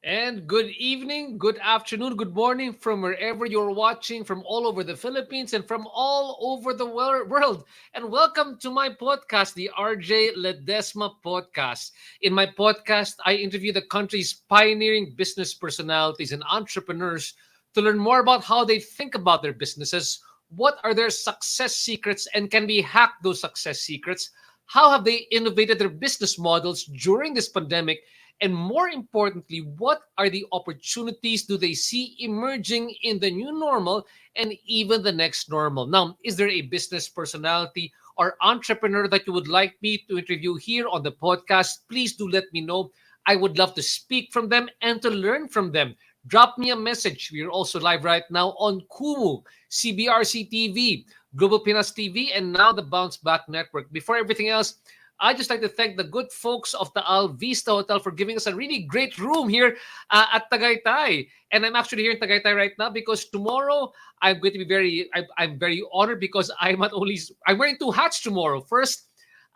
And good evening, good afternoon, good morning from wherever you're watching from all over the Philippines and from all over the world. And welcome to my podcast, the RJ Ledesma podcast. In my podcast, I interview the country's pioneering business personalities and entrepreneurs to learn more about how they think about their businesses, what are their success secrets, and can we hack those success secrets? How have they innovated their business models during this pandemic? And more importantly, what are the opportunities do they see emerging in the new normal and even the next normal? Now, is there a business personality or entrepreneur that you would like me to interview here on the podcast? Please do let me know. I would love to speak from them and to learn from them. Drop me a message. We are also live right now on Kumu, CBRC TV, Global Pinas TV, and now the Bounce Back Network. Before everything else, I'd just like to thank the good folks of the Al Vista Hotel for giving us a really great room here at Tagaytay. And I'm actually here in Tagaytay right now because tomorrow I'm going to be I'm very honored because I'm wearing two hats tomorrow. First,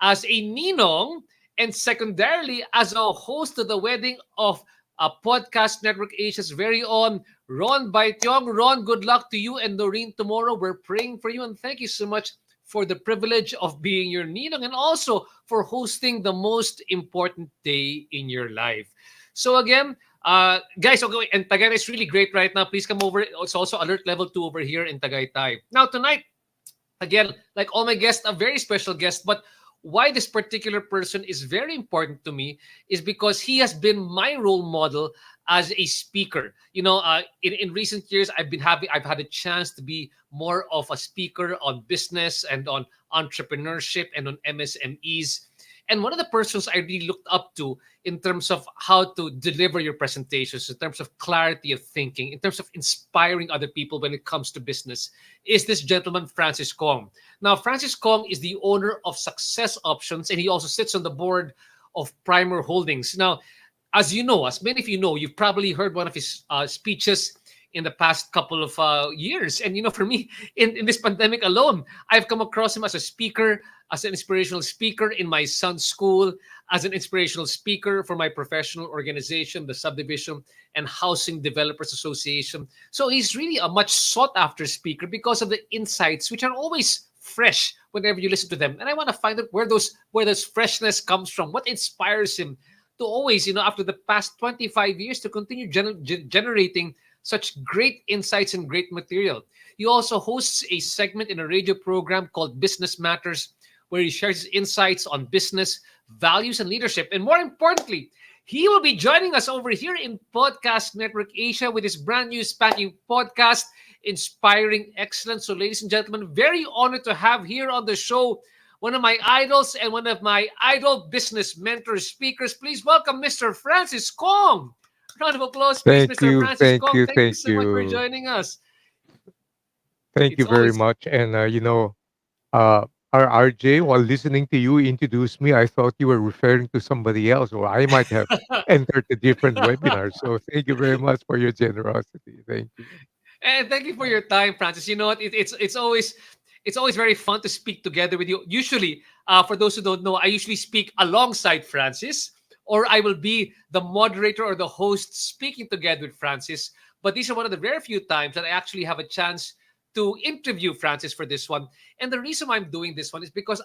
as a ninong, and secondarily as a host to the wedding of Podcast Network Asia's very own Ron Baitiong. Ron, good luck to you and Noreen tomorrow. We're praying for you and thank you so much for the privilege of being your ninong and also for hosting the most important day in your life. So again, guys, okay, and Tagaytay is really great right now. Please come over. It's also alert level 2 over here in Tagaytay. Now tonight, again, like all my guests, a very special guest, but why this particular person is very important to me is because he has been my role model as a speaker. In recent years, I've had a chance to be more of a speaker on business and on entrepreneurship and on MSMEs. And one of the persons I really looked up to in terms of how to deliver your presentations, in terms of clarity of thinking, in terms of inspiring other people when it comes to business, is this gentleman, Francis Kong. Now, Francis Kong is the owner of Success Options, and he also sits on the board of Primer Holdings. Now, as you know, as many of you know, you've probably heard one of his speeches in the past couple of years. And, for me, in this pandemic alone, I've come across him as a speaker, as an inspirational speaker in my son's school, as an inspirational speaker for my professional organization, the Subdivision and Housing Developers Association. So he's really a much sought after speaker because of the insights, which are always fresh whenever you listen to them. And I want to find out where those freshness comes from, what inspires him to always, after the past 25 years, to continue generating such great insights and great material. He also hosts a segment in a radio program called Business Matters, where he shares his insights on business, values, and leadership. And more importantly, He will be joining us over here in Podcast Network Asia with his brand new spanking podcast, Inspiring Excellence. So, ladies and gentlemen, very honored to have here on the show one of my idols and one of my idol business mentor speakers. Please welcome Mr. Francis Kong. Round of applause, please, Thank Mr. you, Francis thank Kong. you, Thank you thank so much for you. joining us. Thank you It's very always much. And, uh, RJ, while listening to you introduce me, I thought you were referring to somebody else, or I might have entered a different webinar. So thank you very much for your generosity. Thank you. And thank you for your time, Francis. You know what? It's always very fun to speak together with you. Usually, for those who don't know, I usually speak alongside Francis, or I will be the moderator or the host speaking together with Francis. But these are one of the very few times that I actually have a chance to interview Francis for this one. And the reason why I'm doing this one is because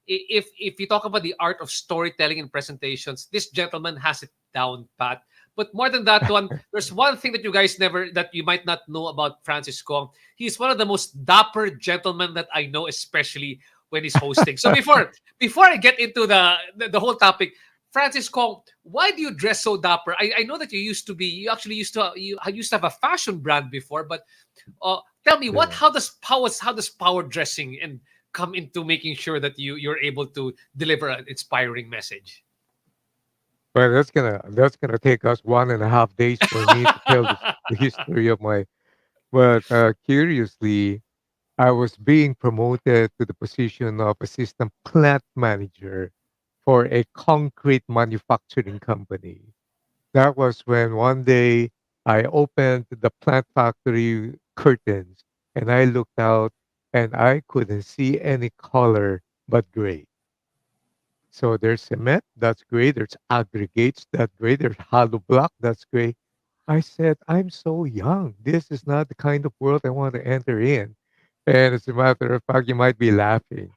if you talk about the art of storytelling and presentations, this gentleman has it down pat. But more than that one, there's one thing that you guys never that you might not know about Francis Kong. He's one of the most dapper gentlemen that I know, especially when he's hosting. So before I get into the whole topic, Francis Kong, why do you dress so dapper? I know that you actually used to have a fashion brand before, but tell me Yeah. how does power dressing and come into making sure that you're able to deliver an inspiring message? Well, that's gonna take us 1.5 days for me to tell the history of my. But curiously, I was being promoted to the position of assistant plant manager for a concrete manufacturing company. That was when one day I opened the plant factory curtains and I looked out and I couldn't see any color but gray. So there's cement, that's gray. There's aggregates, that's gray. There's hollow block, that's gray. I said, I'm so young. This is not the kind of world I want to enter in. And as a matter of fact, you might be laughing.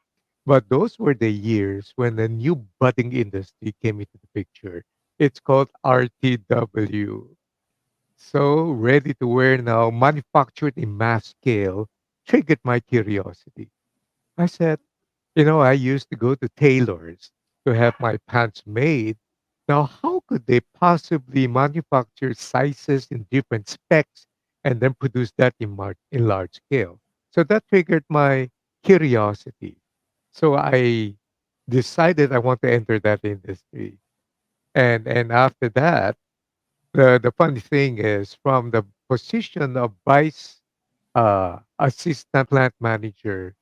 But those were the years when the new budding industry came into the picture. It's called RTW. So ready to wear now, manufactured in mass scale, triggered my curiosity. I said, I used to go to tailors to have my pants made. Now, how could they possibly manufacture sizes in different specs and then produce that in large scale? So that triggered my curiosity. So I decided I want to enter that industry. And after that, the funny thing is from the position of vice assistant plant manager,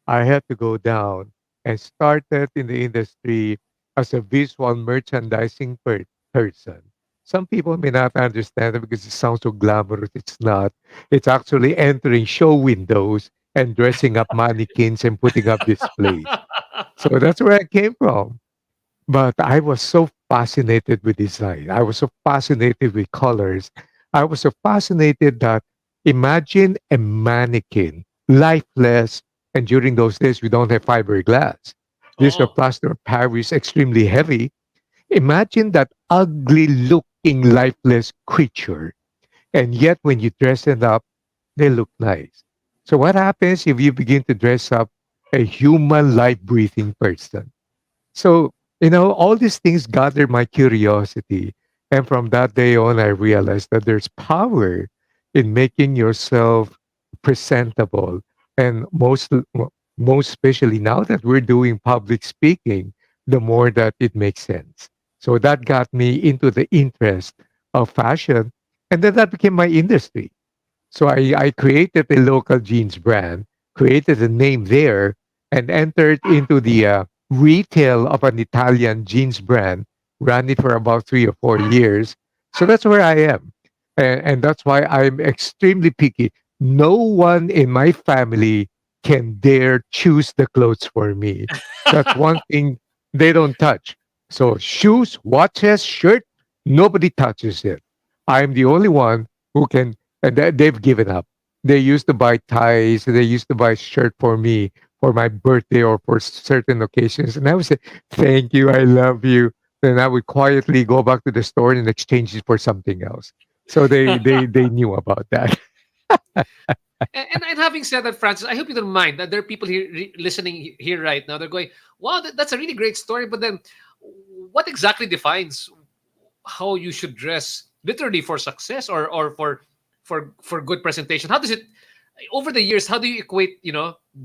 I had to go down and started in the industry as a visual merchandising person. Some people may not understand it because it sounds so glamorous. It's not. It's actually entering show windows and dressing up mannequins and putting up displays. So that's where I came from. But I was so fascinated with design. I was so fascinated with colors. I was so fascinated that imagine a mannequin, lifeless, and during those days we don't have fiberglass. These are Oh. plaster of Paris, extremely heavy. Imagine that ugly looking lifeless creature. And yet when you dress it up, they look nice. So what happens if you begin to dress up a human life breathing person? So, all these things gathered my curiosity. And from that day on, I realized that there's power in making yourself presentable. And most especially now that we're doing public speaking, the more that it makes sense. So that got me into the interest of fashion. And then that became my industry. So I created a local jeans brand, created a name there, and entered into the retail of an Italian jeans brand, ran it for about 3 or 4 years. So that's where I am. And that's why I'm extremely picky. No one in my family can dare choose the clothes for me. That's one thing they don't touch. So shoes, watches, shirt, nobody touches it. I'm the only one who can and they've given up. They used to buy ties, they used to buy shirt for me for my birthday or for certain occasions, and I would say, "Thank you, I love you." Then I would quietly go back to the store and exchange it for something else. So they knew about that. And having said that, Francis, I hope you don't mind that there are people here listening here right now. They're going, "Wow, that's a really great story." But then, what exactly defines how you should dress literally for success, or for good presentation. How does it, over the years, how do you equate,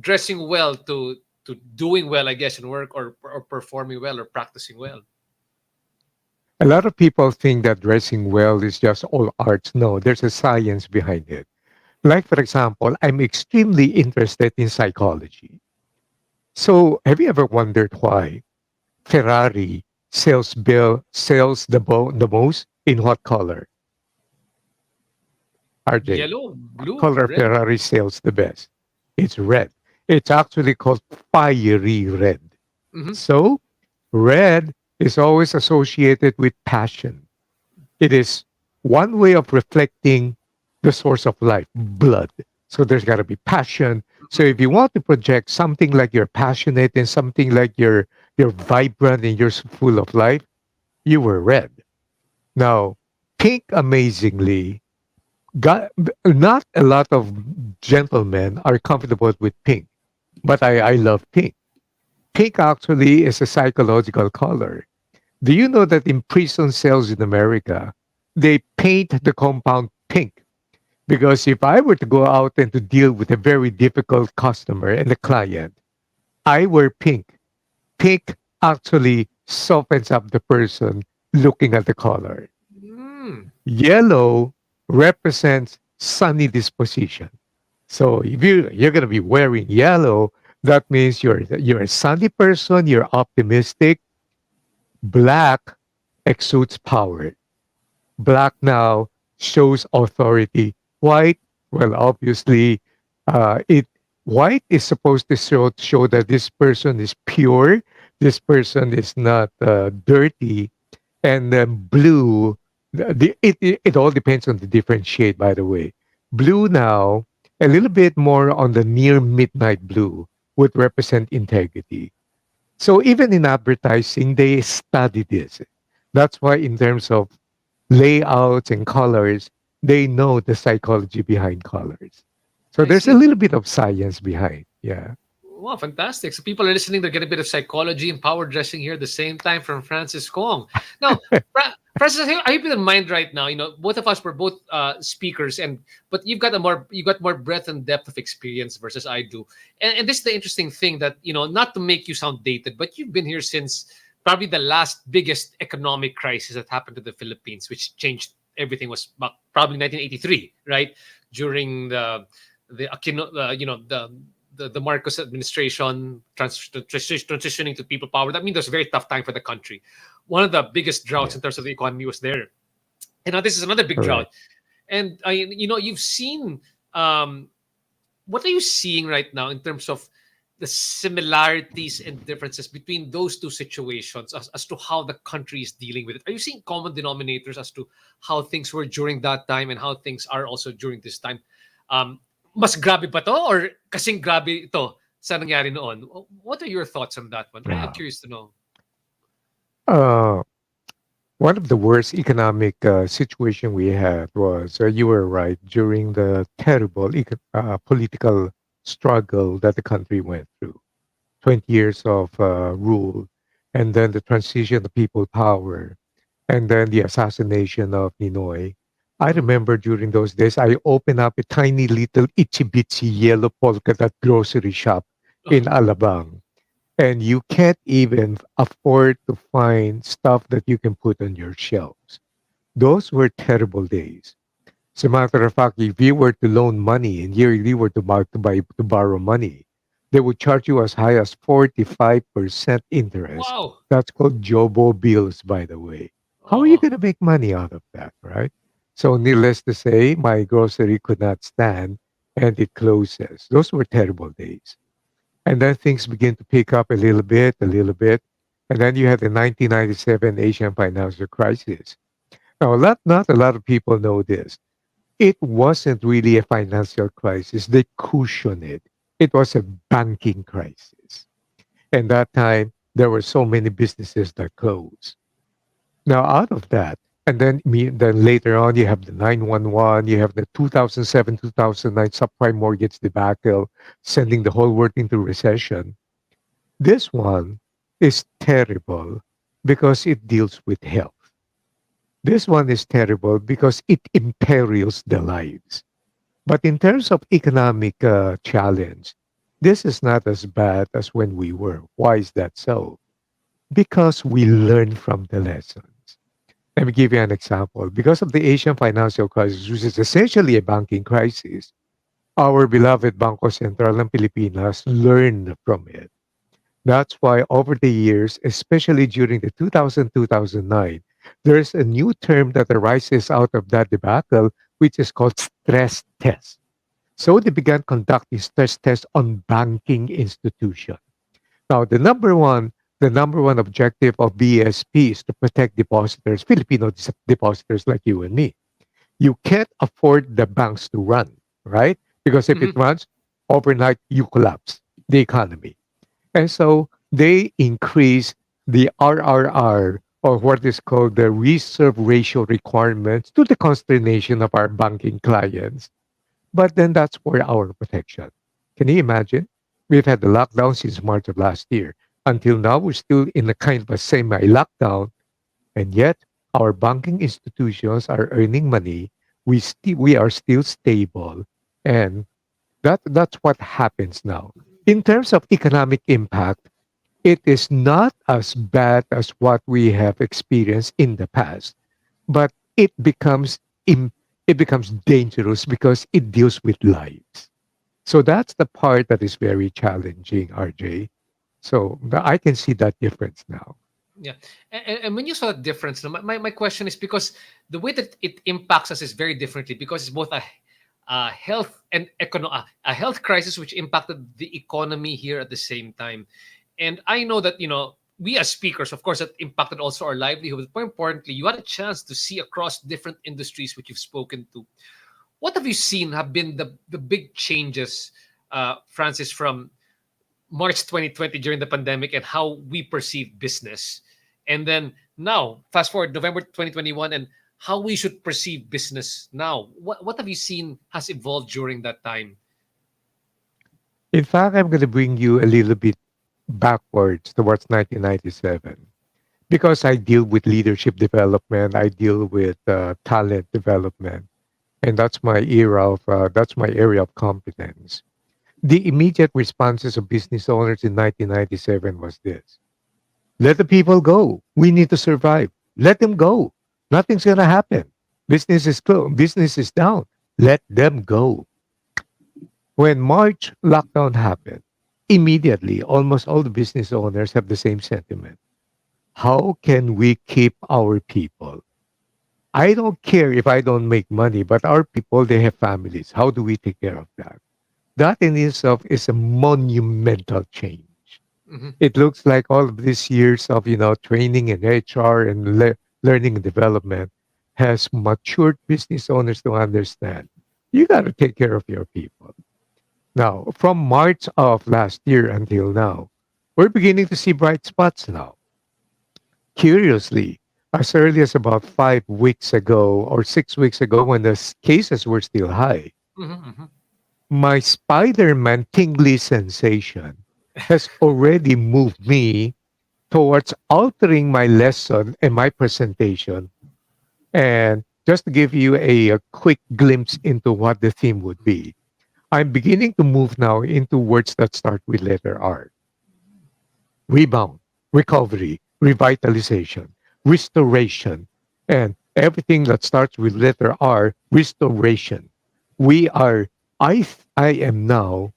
dressing well to doing well, I guess, in work, or performing well or practicing well? A lot of people think that dressing well is just all arts. No, there's a science behind it. Like, for example, I'm extremely interested in psychology. So, have you ever wondered why Ferrari sells the most in what color? RJ, Yellow, what blue, color red. Ferrari sells the best? It's red. It's actually called fiery red. Hmm. So, red is always associated with passion. It is one way of reflecting the source of life, blood. So there's got to be passion. So if you want to project something like you're passionate and something like you're vibrant and you're full of life, you were red. Now, pink, amazingly, got not a lot of gentlemen are comfortable with pink, but I love pink. Pink actually is a psychological color. Do you know that in prison cells in America, they paint the compound pink? Because if I were to go out and to deal with a very difficult customer and a client, I wear pink. Pink actually softens up the person looking at the color. Mm, Yellow represents sunny disposition. So if you're gonna be wearing yellow, that means you're a sunny person, you're optimistic. Black exudes power. Black now shows authority. White, well, obviously, it white is supposed to show that this person is pure, this person is not dirty, and then blue. It all depends on the different shade, by the way. Blue now, a little bit more on the near midnight blue, would represent integrity. So even in advertising, they study this. That's why, in terms of layouts and colors, they know the psychology behind colors. So I there's a see. little bit of science behind. Yeah. Wow, fantastic. So people are listening, they're getting a bit of psychology and power dressing here at the same time from Francis Kong. Now, Francis, I hope you don't mind right now. Both of us were both speakers, but you got more breadth and depth of experience versus I do. And this is the interesting thing that, not to make you sound dated, but you've been here since probably the last biggest economic crisis that happened to the Philippines, which changed everything, was about probably 1983, right? During the Aquino, the Marcos administration transitioning to people power. That means it was a very tough time for the country. One of the biggest droughts in Yes. terms of the economy was there. And now this is another big drought. Correct. And you've seen, what are you seeing right now in terms of the similarities and differences between those two situations, as to how the country is dealing with it? Are you seeing common denominators as to how things were during that time and how things are also during this time? Um, Mas grabe ba to, or kasing grabe ito sa nangyari noon? What are your thoughts on that one? I'm Yeah. curious to know. Uh, One of the worst economic situation we had was, you were right, during the terrible political struggle that the country went through. 20 years of rule, and then the transition to people power, and then the assassination of Ninoy. I Mhm. remember during those days, I opened up a tiny little itsy bitsy yellow polka dot grocery shop in Oh, Alabang. And you can't even afford to find stuff that you can put on your shelves. Those were terrible days. As a matter of fact, if you were to loan money and you were to borrow money, they would charge you as high as 45% interest. wow. That's called Jobo bills, by the way. How are you Oh, going to make money out of that, right? So, needless to say, my grocery could not stand and it closes. Those were terrible days. And then things begin to pick up a little bit, a little bit. And then you had the 1997 Asian financial crisis. Now, not a lot of people know this. It wasn't really a financial crisis. They cushioned it. It was a banking crisis. And that time, there were so many businesses that closed. Now, out of that, and then later on, you have the 911, you have the 2007, 2009 subprime mortgage debacle, sending the whole world into recession. This one is terrible because it deals with health. This one is terrible because it imperils the lives. But in terms of economic challenge, this is not as bad as when we were. Why is that so? Because we learn from the lessons. Let me give you an example. Because of the Asian financial crisis, which is essentially a banking crisis, our beloved Bangko Sentral ng Pilipinas learned from it. That's why over the years, especially during the 2000-2009, there's a new term that arises out of that debacle, which is called stress test. So they began conducting stress tests on banking institutions. Now, the number one objective of BSP is to protect depositors, Filipino depositors like you and me. You can't afford the banks to run, right? Because if it Mhm. runs overnight, you collapse the economy. And so they increase the RRR, or what is called the reserve ratio requirements, to the consternation of our banking clients. But then that's for our protection. Can you imagine? We've had the lockdown since March of last year. Until now, we're still in a kind of a semi lockdown, and yet our banking institutions are earning money. We are still stable, and that's what happens now. In terms of economic impact, it is not as bad as what we have experienced in the past, but im- it becomes dangerous because it deals with lives. So that's the part that is very challenging, RJ. So I can see that difference now. Yeah, and when you saw that difference, no, my question is because the way that it impacts us is very differently because it's both a health and a health crisis which impacted the economy here at the same time, and I know that we as speakers, of course, that impacted also our livelihood. But more importantly, you had a chance to see across different industries which you've spoken to. What have you seen have been the big changes, Francis, from March 2020 during the pandemic and how we perceive business. And then now, fast forward November 2021 and how we should perceive business now. What have you seen has evolved during that time? In fact, I'm going to bring you a little bit backwards towards 1997 because I deal with leadership development, I deal with talent development, and that's my area of competence. The immediate responses of business owners in 1997 was this: let the people go. We need to survive. Let them go. Nothing's going to happen. Business is closed. Business is down. Let them go. When March lockdown happened, immediately almost all the business owners have the same sentiment. How can we keep our people? I don't care if I don't make money, but our people, they have families. How do we take care of that? That in itself is a monumental change. Hmm. It looks like all of these years of training in HR and learning and development has matured business owners to understand you got to take care of your people. Now, from March of last year until now, we're beginning to see bright spots now. Curiously, as early as about 5 weeks ago or 6 weeks ago, when the cases were still high, Hmm. my Spider-Man tingly sensation has already moved me towards altering my lesson and my presentation. And just to give you a quick glimpse into what the theme would be, I'm beginning to move now into words that start with letter R: rebound, recovery, revitalization, restoration, and everything that starts with letter R, restoration. We are, I am now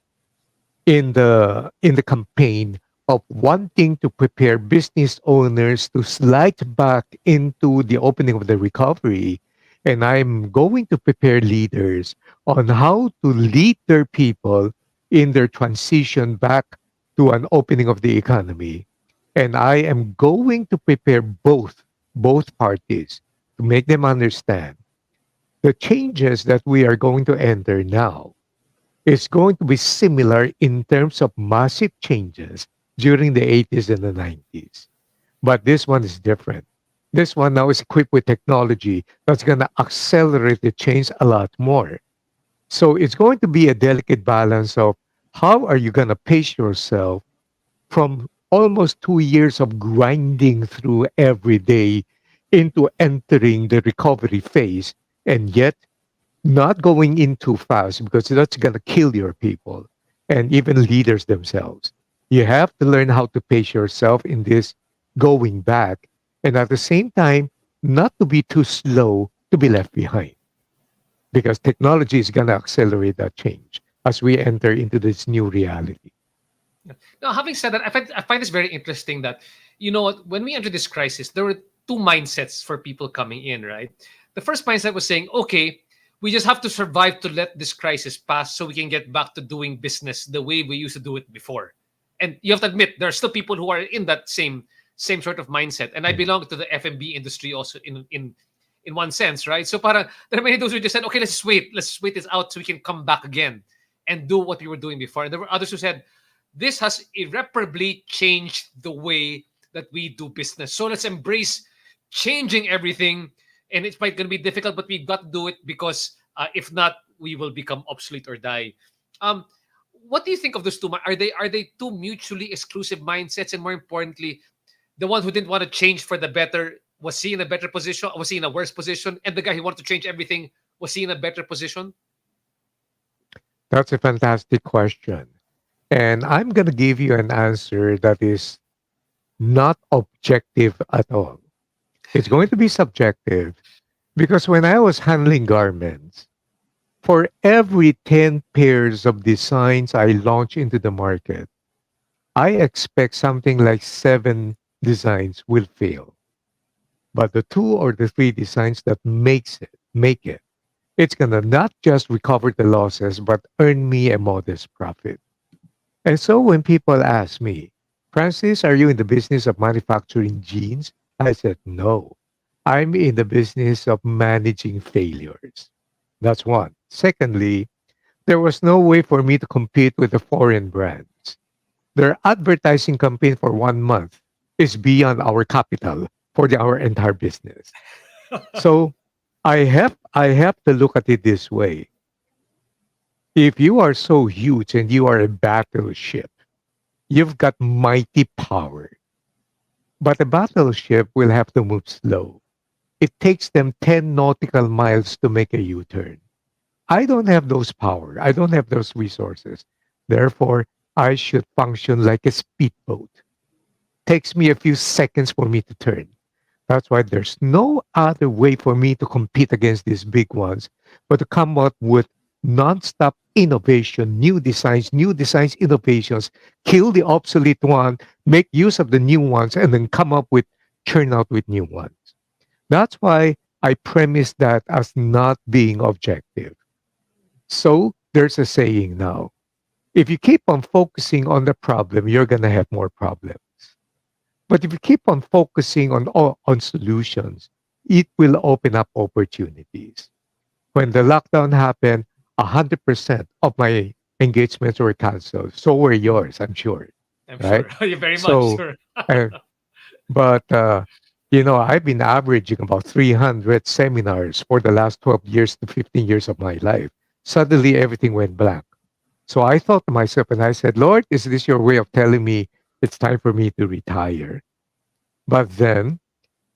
in the campaign of wanting to prepare business owners to slide back into the opening of the recovery. And I'm going to prepare leaders on how to lead their people in their transition back to an opening of the economy. And I am going to prepare both parties to make them understand the changes that we are going to enter now is going to be similar in terms of massive changes during the 80s and the 90s. But this one is different. This one now is equipped with technology that's going to accelerate the change a lot more. So it's going to be a delicate balance of how are you going to pace yourself from almost 2 years of grinding through every day into entering the recovery phase, and yet not going in too fast because that's going to kill your people and even leaders themselves. You have to learn how to pace yourself in this going back, and at the same time, not to be too slow to be left behind because technology is going to accelerate that change as we enter into this new reality. Now, having said that, I find this very interesting that, you know what, when we entered this crisis, there were two mindsets for people coming in, right? The first mindset was saying, okay, we just have to survive to let this crisis pass so we can get back to doing business the way we used to do it before. And you have to admit, there are still people who are in that same sort of mindset. And I Mhm. belong to the F&B industry also in one sense, right? So para there are many of those who just said, okay, let's just wait this out so we can come back again and do what we were doing before. And there were others who said, this has irreparably changed the way that we do business. So let's embrace changing everything. And it's going to be difficult, but we've got to do it because if not, we will become obsolete or die. Um, what do you think of those two? Are they two mutually exclusive mindsets? And more importantly, the one who didn't want to change for the better, was he in a better position? Was he in a worse position? And the guy who wanted to change everything, was he in a better position? That's a fantastic question. And I'm going to give you an answer that is not objective at all. It's going to be subjective because when I was handling garments, for every 10 pairs of designs I launch into the market, I expect something like 7 designs will fail. But the 2 or 3 designs that make it, it's gonna not just recover the losses, but earn me a modest profit. And so when people ask me, Francis, are you in the business of manufacturing jeans? I said, no. I'm in the business of managing failures. That's one. Secondly, there was no way for me to compete with the foreign brands. Their advertising campaign for 1 month is beyond our capital for our entire business. So I have to look at it this way. If you are so huge and you are a battleship, you've got mighty power. But a battleship will have to move slow. It takes them 10 nautical miles to make a U-turn. I don't have those power. I don't have those resources. Therefore, I should function like a speedboat. Takes me a few seconds for me to turn. That's why there's no other way for me to compete against these big ones, but to come up with nonstop innovation, new designs, innovations, kill the obsolete one, make use of the new ones, and then come up with, churn out with new ones. That's why I premise that as not being objective. So there's a saying now, if you keep on focusing on the problem, you're going to have more problems. But if you keep on focusing on solutions, it will open up opportunities. When the lockdown happened, 100% of my engagements were canceled. So were yours, I'm sure, I'm right? sure. You're very much So, sure. uh, but I've been averaging about 300 seminars for the last 12 years to 15 years of my life. Suddenly, everything went blank. So I thought to myself, and I said, Lord, is this your way of telling me it's time for me to retire? But then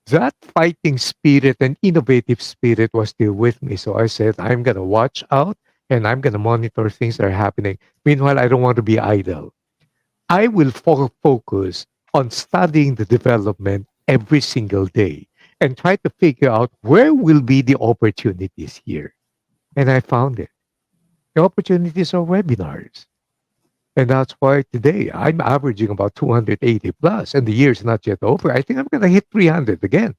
that fighting spirit and innovative spirit was still with me. So I said, I'm going to watch out and I'm going to monitor things that are happening. Meanwhile, I don't want to be idle. I will focus on studying the development every single day and try to figure out where will be the opportunities here. And I found it. The opportunities are webinars. And that's why today I'm averaging about 280 plus, and the year's not yet over. I think I'm going to hit 300 again.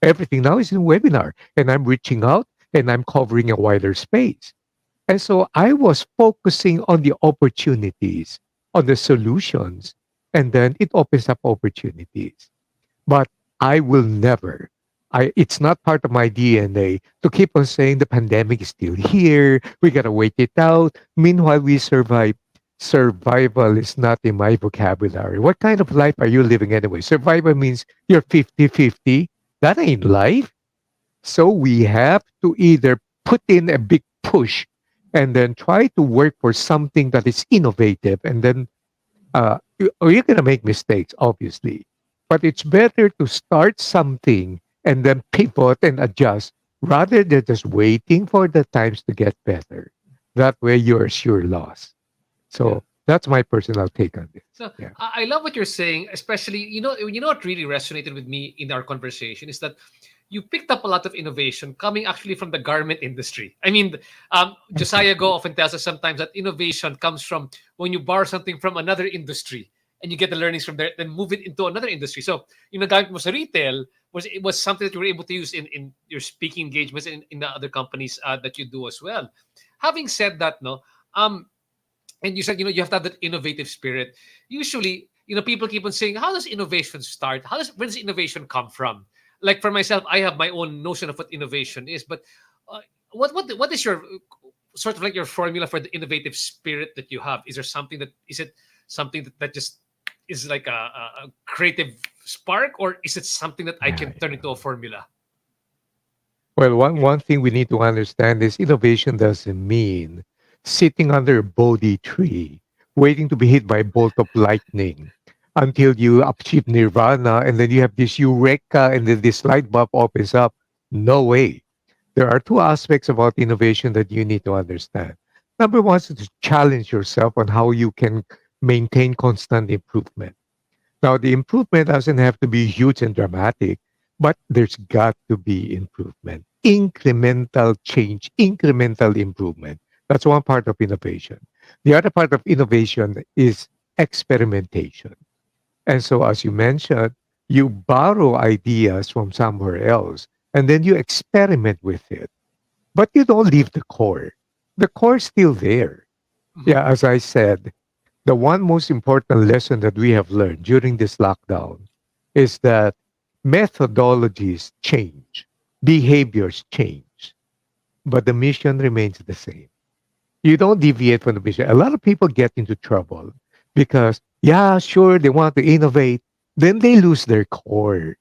Everything now is in webinar, and I'm reaching out and I'm covering a wider space. And so I was focusing on the opportunities, on the solutions, and then it opens up opportunities. But I will never, it's not part of my DNA to keep on saying the pandemic is still here. We got to wait it out. Meanwhile, we survive. Survival is not in my vocabulary. What kind of life are you living anyway? Survival means you're 50-50. That ain't life. So we have to either put in a big push and then try to work for something that is innovative and then or you're going to make mistakes, obviously. But it's better to start something and then pivot and adjust rather than just waiting for the times to get better. That way you're sure loss. Yeah. So that's my personal take on this. So Yeah. I love what you're saying, especially what really resonated with me in our conversation is that you picked up a lot of innovation coming actually from the garment industry. I mean, Josiah Go Exactly. often tells us sometimes that innovation comes from when you borrow something from another industry and you get the learnings from there, then move it into another industry. So gamit mo sa retail was something that you were able to use in your speaking engagements in the other companies that you do as well. Having said that, no, and you said you have to have that innovative spirit. Usually people keep on saying, how does innovation start? Where does innovation come from? Like for myself, I have my own notion of what innovation is, but uh, what is your sort of like your formula for the innovative spirit that you have? Is it something that just is like a creative spark, or is it something that I Yeah, can turn yeah. into a formula? Well, one thing we need to understand is innovation doesn't mean sitting under a Bodhi tree, waiting to be hit by a bolt of lightning until you achieve nirvana and then you have this eureka and then this light bulb opens up. No way. There are two aspects about innovation that you need to understand. Number one is to challenge yourself on how you can maintain constant improvement. Now, the improvement doesn't have to be huge and dramatic, but there's got to be improvement, incremental change, incremental improvement. That's one part of innovation. The other part of innovation is experimentation. And so, as you mentioned, you borrow ideas from somewhere else and then you experiment with it, but you don't leave the core. The core is still there. Mhm. Yeah, as I said, the one most important lesson that we have learned during this lockdown is that methodologies change, behaviors change, but the mission remains the same. You don't deviate from the mission. A lot of people get into trouble because, yeah, sure, they want to innovate, then they lose their core.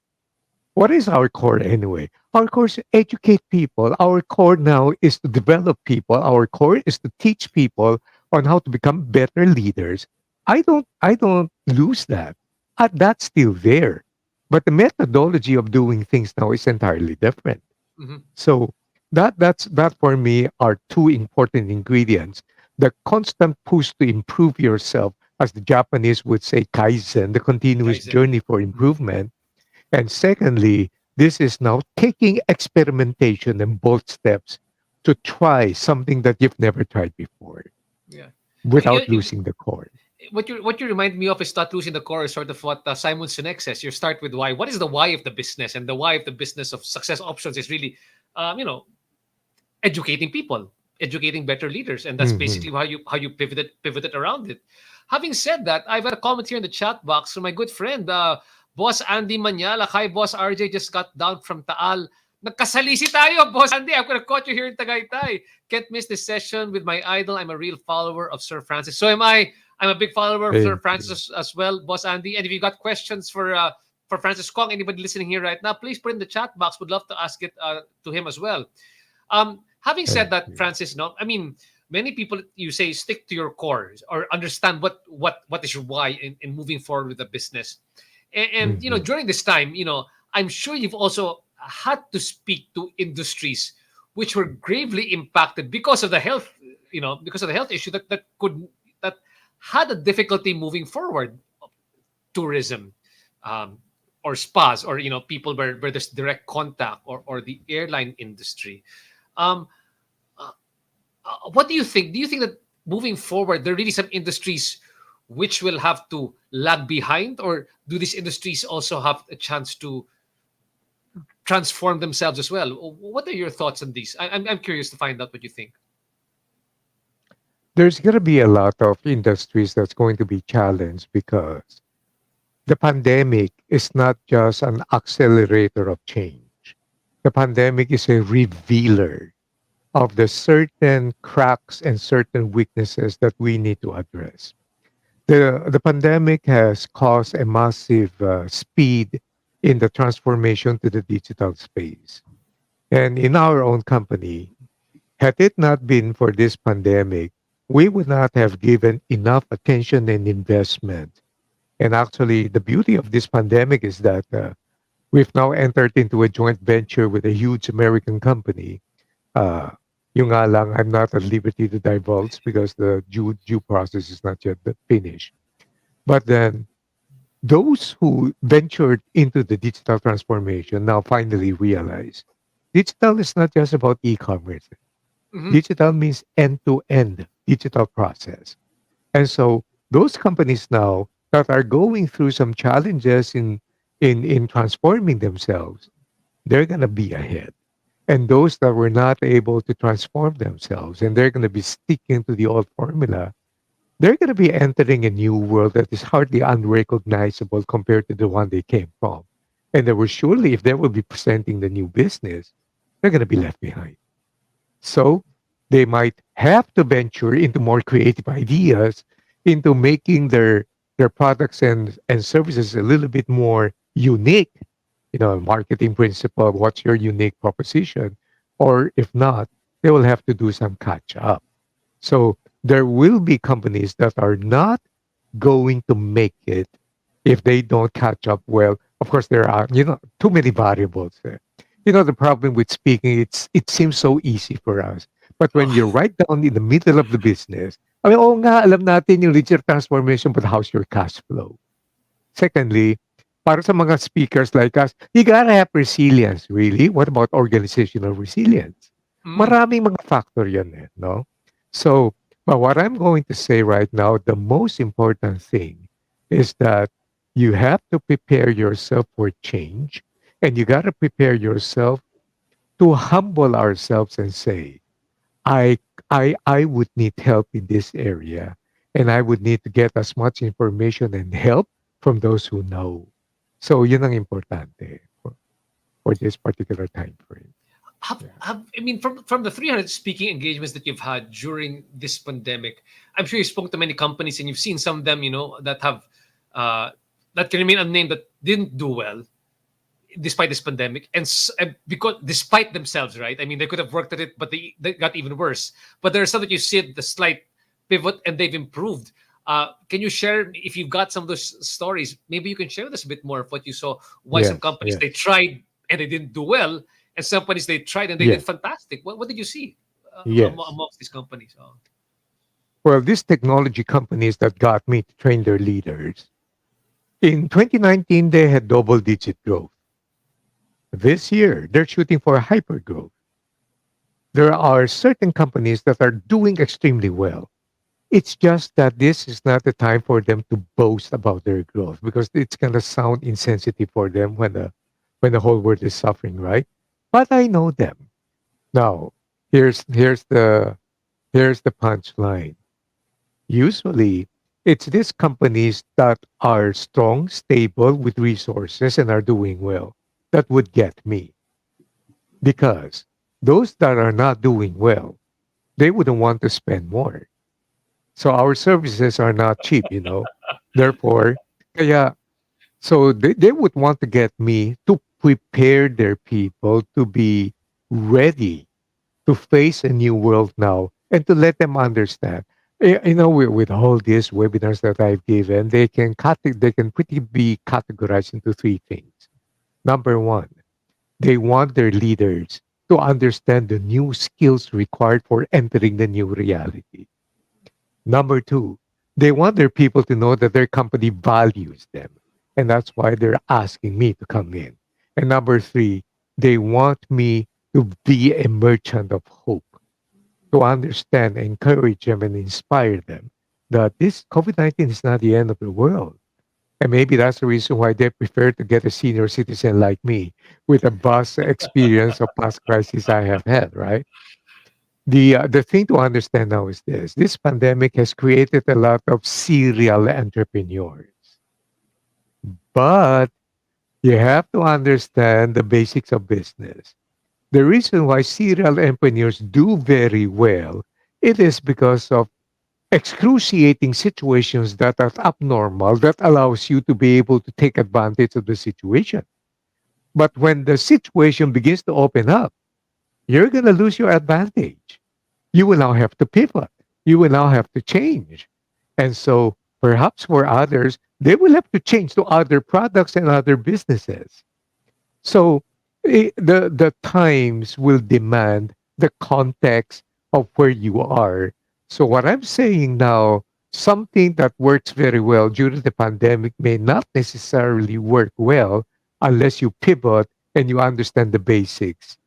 What is our core anyway? Our core is to educate people. Our core now is to develop people. Our core is to teach people on how to become better leaders. I don't lose that. That's still there. But the methodology of doing things now is entirely different. Mhm. So that for me are two important ingredients. The constant push to improve yourself, as the Japanese would say, kaizen, the continuous Kaizen. journey for Mhm. improvement, and secondly, this is now taking experimentation and bold steps to try something that you've never tried before Yeah. without You, losing the core. what you remind me of is not losing the core is sort of what Simon Sinek says. You start with why. What is the why of the business? And the why of the business of success options is really, um, you know, educating people, educating better leaders, and that's Hmm. basically how you pivoted around it. Having said that, I've got a comment here in the chat box from my good friend, Boss Andy Manyala. Hi, Boss RJ, just got down from Taal. Nagkasalisi tayo, Boss Andy. I'm gonna caught you here in Tagaytay. Can't miss this session with my idol. I'm a real follower of Sir Francis. So am I. I'm a big follower of Sir Thank Francis you. as well, Boss Andy. And if you got questions for Francis Kong, anybody listening here right now, please put in the chat box. Would love to ask it to him as well. Having said Thank that, you. Francis, no, I mean, many people you say stick to your core or understand what is your why in moving forward with the business. And Hmm. during this time, I'm sure you've also had to speak to industries which were gravely impacted because of the health, because of the health issue that had a difficulty moving forward. Tourism, um, or spas, or people where there's direct contact, or the airline industry. Um, uh, what do you think? Do you think that moving forward, there are really some industries which will have to lag behind, or do these industries also have a chance to transform themselves as well? What are your thoughts on these? I'm curious to find out what you think. There's going to be a lot of industries that's going to be challenged because the pandemic is not just an accelerator of change. The pandemic is a revealer of the certain cracks and certain weaknesses that we need to address. The pandemic has caused a massive speed in the transformation to the digital space. And in our own company, had it not been for this pandemic, we would not have given enough attention and investment. And actually, the beauty of this pandemic is that We've now entered into a joint venture with a huge American company. Uh, yung nga lang, I'm not at liberty to divulge because the due process is not yet finished. But then those who ventured into the digital transformation now finally realize digital is not just about e-commerce. Hmm. Digital means end-to-end digital process. And so those companies now that are going through some challenges in transforming themselves, they're going to be ahead. And those that were not able to transform themselves and they're going to be sticking to the old formula, they're going to be entering a new world that is hardly unrecognizable compared to the one they came from. And they were surely, if they will be presenting the new business, they're going to be left behind. So they might have to venture into more creative ideas, into making their products and services a little bit more unique. Marketing principle, what's your unique proposition? Or if not, they will have to do some catch up. So there will be companies that are not going to make it if they don't catch up well. Of course, there are, too many variables there. The problem with speaking, it seems so easy for us. But when you're Oh. right down in the middle of the business, I mean, oo nga, alam natin yung digital transformation, but how's your cash flow? Secondly, para sa mga speakers like us, you gotta have resilience, really. What about organizational resilience? Mm. Maraming mga factor yan no? So, but what I'm going to say right now, the most important thing is that you have to prepare yourself for change and you gotta prepare yourself to humble ourselves and say, I I would need help in this area, and I would need to get as much information and help from those who know. So yun ang importante for this particular time frame. Yeah. I mean, from the 300 speaking engagements that you've had during this pandemic, I'm sure you spoke to many companies and you've seen some of them, that have uh, that can remain unnamed that didn't do well despite this pandemic, and because despite themselves, right? I mean, they could have worked at it, but they got even worse. But there are some that you see the slight pivot and they've improved. Can you share if you've got some of those stories? Maybe you can share with us a bit more of what you saw. Why some Yes. companies they Yes. tried and they didn't do well, and some companies they tried and they did Yes. fantastic. What did you see Yes. amongst these companies? Oh. Well, these technology companies that got me to train their leaders in 2019, they had double-digit growth. This year, they're shooting for hyper growth. There are certain companies that are doing extremely well. It's just that this is not the time for them to boast about their growth because it's gonna sound insensitive for them when the whole world is suffering, right? But I know them. Now, here's the punchline. Usually, it's these companies that are strong, stable, with resources and are doing well that would get me because those that are not doing well, they wouldn't want to spend more. So our services are not cheap. Therefore, kaya, so they would want to get me to prepare their people to be ready to face a new world now and to let them understand. With all these webinars that I've given, they can pretty be categorized into three things. Number one, they want their leaders to understand the new skills required for entering the new reality. Number two, they want their people to know that their company values them. And that's why they're asking me to come in. And number three, they want me to be a merchant of hope, to understand, encourage them, and inspire them that this COVID 19 is not the end of the world. And maybe that's the reason why they prefer to get a senior citizen like me with a vast experience of past crises I have had, right? The thing to understand now is this pandemic has created a lot of serial entrepreneurs, but you have to understand the basics of business. The reason why serial entrepreneurs do very well, it is because of excruciating situations that are abnormal that allows you to be able to take advantage of the situation. But when the situation begins to open up, you're going to lose your advantage. You will now have to pivot. You will now have to change. And so perhaps for others, they will have to change to other products and other businesses. So the times will demand the context of where you are. So what I'm saying now, something that works very well during the pandemic may not necessarily work well unless you pivot and you understand the basics.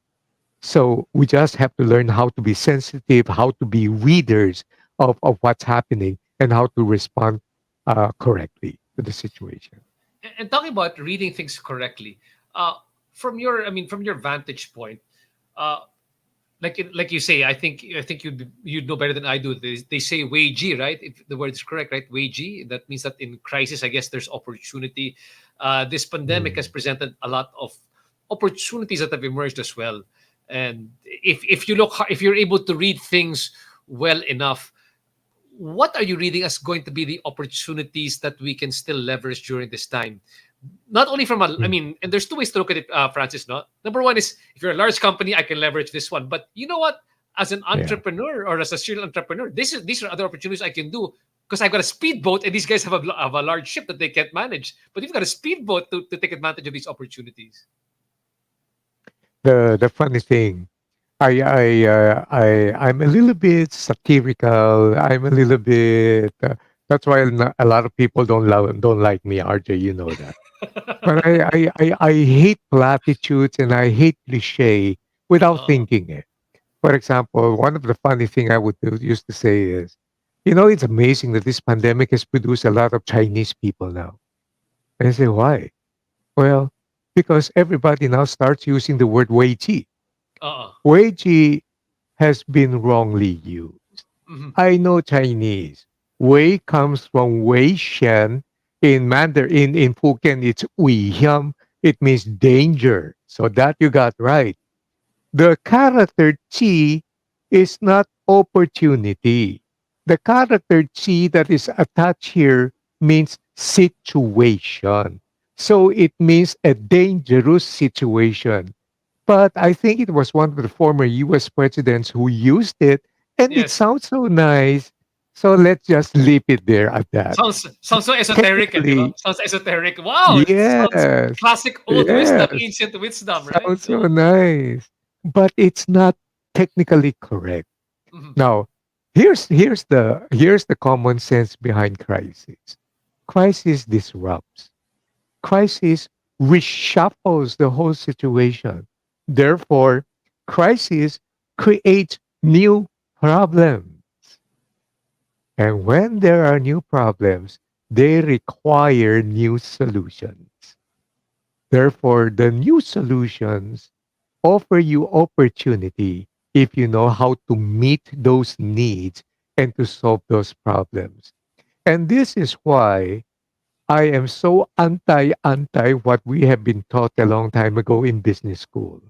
So we just have to learn how to be sensitive, how to be readers of what's happening, and how to respond correctly to the situation. And talking about reading things correctly, uh, from your, I mean, from your vantage point, uh, like you say, I think you'd know better than I do. They say wagey, right? If the word is correct, right? Wagey. That means that in crisis, I guess there's opportunity. This pandemic has Mm. presented a lot of opportunities that have emerged as well. And if you look, if you're able to read things well enough, what are you reading as going to be the opportunities that we can still leverage during this time? Not only from a, I Mm. mean, and there's two ways to look at it, Francis. No, number one is if you're a large company, I can leverage this one. But you know what? As an Yeah. entrepreneur or as a serial entrepreneur, these are other opportunities I can do because I've got a speedboat and these guys have a large ship that they can't manage. But you've got a speedboat to take advantage of these opportunities. The funny thing, I'm a little bit satirical. I'm a little bit. That's why a lot of people don't like me, RJ. You know that. But I hate platitudes and I hate cliche without Uh, thinking it. For example, one of the funny thing I would used to say is, it's amazing that this pandemic has produced a lot of Chinese people now. And I say, why? Well, because everybody now starts using the word Wei Ji. uh, Wei Ji has been wrongly used. mhm. I know Chinese. Wei comes from Wei Shen. In Mandarin, in Fujian, it's Wei Hiam. It means danger. So that you got right. The character chi is not opportunity. The character chi that is attached here means situation. So it means a dangerous situation. But I think it was one of the former US presidents who used it, and it Yes. sounds so nice. So let's just leave it there at that. Sounds so esoteric, di ba? Technically, Sounds esoteric. Wow, it sounds yes, classic old wisdom, yes, ancient wisdom, right? sounds so nice. But it's not technically correct. Mhm. Now, here's the common sense behind crisis. Crisis disrupts. Crisis reshuffles the whole situation. Therefore, crisis creates new problems. And when there are new problems, they require new solutions. Therefore, the new solutions offer you opportunity if you know how to meet those needs and to solve those problems. And this is why I am so anti what we have been taught a long time ago in business school.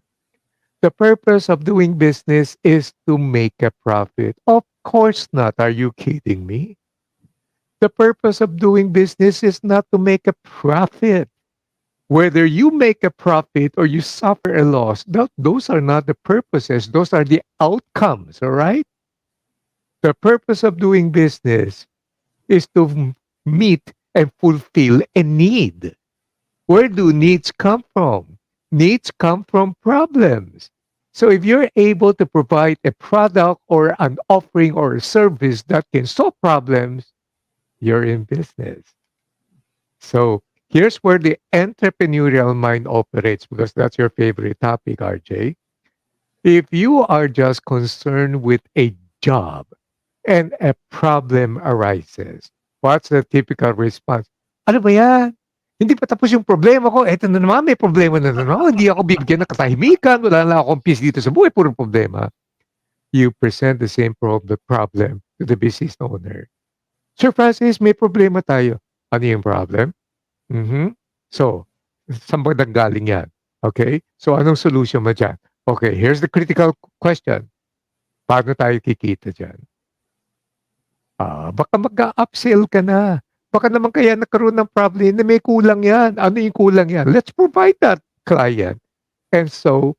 The purpose of doing business is to make a profit. Of course not. Are you kidding me? The purpose of doing business is not to make a profit. Whether you make a profit or you suffer a loss, those are not the purposes. Those are the outcomes, all right? The purpose of doing business is to meet and fulfill a need. Where do needs come from? Needs come from problems. So if you're able to provide a product or an offering or a service that can solve problems, you're in business. So here's where the entrepreneurial mind operates because that's your favorite topic, RJ. If you are just concerned with a job and a problem arises, what's the typical response? Ano ba yan? Hindi pa tapos yung problema ko. Eto na naman, may problema na naman. Hindi ako bibigyan ng katahimikan. Wala na akong peace dito sa buhay. Puro problema. You present the same problem to the business owner. Sir Francis, may problema tayo. Ano yung problem? Mhm. So, saan ba nanggaling yan? Okay? So, anong solution mo dyan? Okay, here's the critical question. Paano tayo kikita dyan? Baka mag-upsell ka na. Baka naman kaya nagkaroon ng problem na may kulang yan. Ano yung kulang yan? Let's provide that client. And so,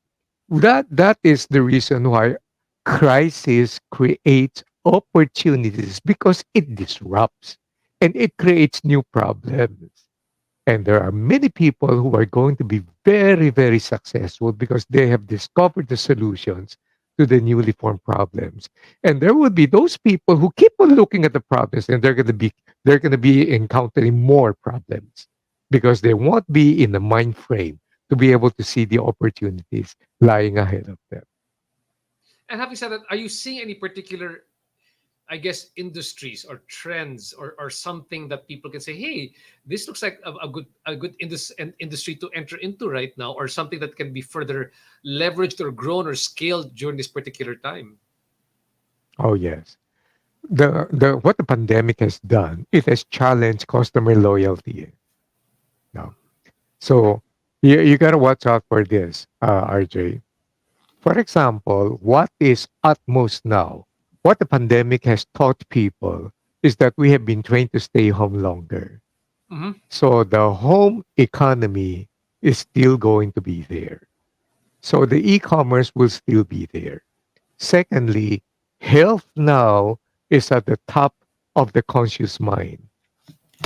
that is the reason why crisis creates opportunities because it disrupts and it creates new problems. And there are many people who are going to be very, very successful because they have discovered the solutions to the newly formed problems. And there will be those people who keep on looking at the problems and they're going to be encountering more problems because they won't be in the mind frame to be able to see the opportunities lying ahead of them. And having said that, are you seeing any particular, I guess, industries or trends or something that people can say, hey, this looks like an industry to enter into right now, or something that can be further leveraged or grown or scaled during this particular time? Oh yes. The what the pandemic has done, it has challenged customer loyalty. No. So you gotta watch out for this, RJ. For example, what is utmost now? What the pandemic has taught people is that we have been trained to stay home longer. Hmm. So the home economy is still going to be there. So the e-commerce will still be there. Secondly, health now is at the top of the conscious mind.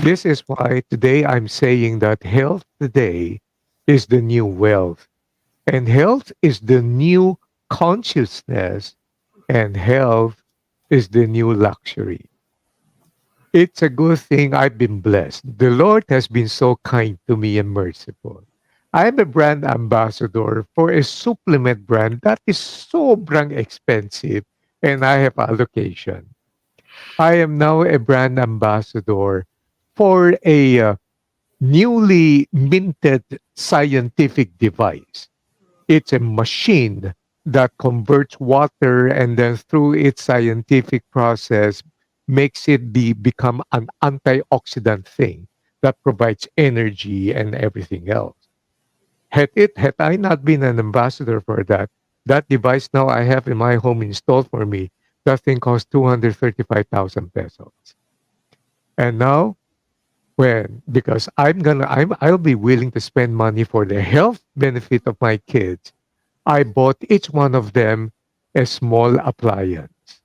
This is why today I'm saying that health today is the new wealth, and health is the new consciousness, and health is the new luxury. It's a good thing I've been blessed. The Lord has been so kind to me and merciful. I'm a brand ambassador for a supplement brand that is sobrang expensive and I have allocation. I am now a brand ambassador for a newly minted scientific device. It's a machine that converts water and then through its scientific process makes it become an antioxidant thing that provides energy and everything else. Had I not been an ambassador for that, that device now I have in my home installed for me, that thing costs 235,000 pesos. And now when because I'll be willing to spend money for the health benefit of my kids. I bought each one of them a small appliance.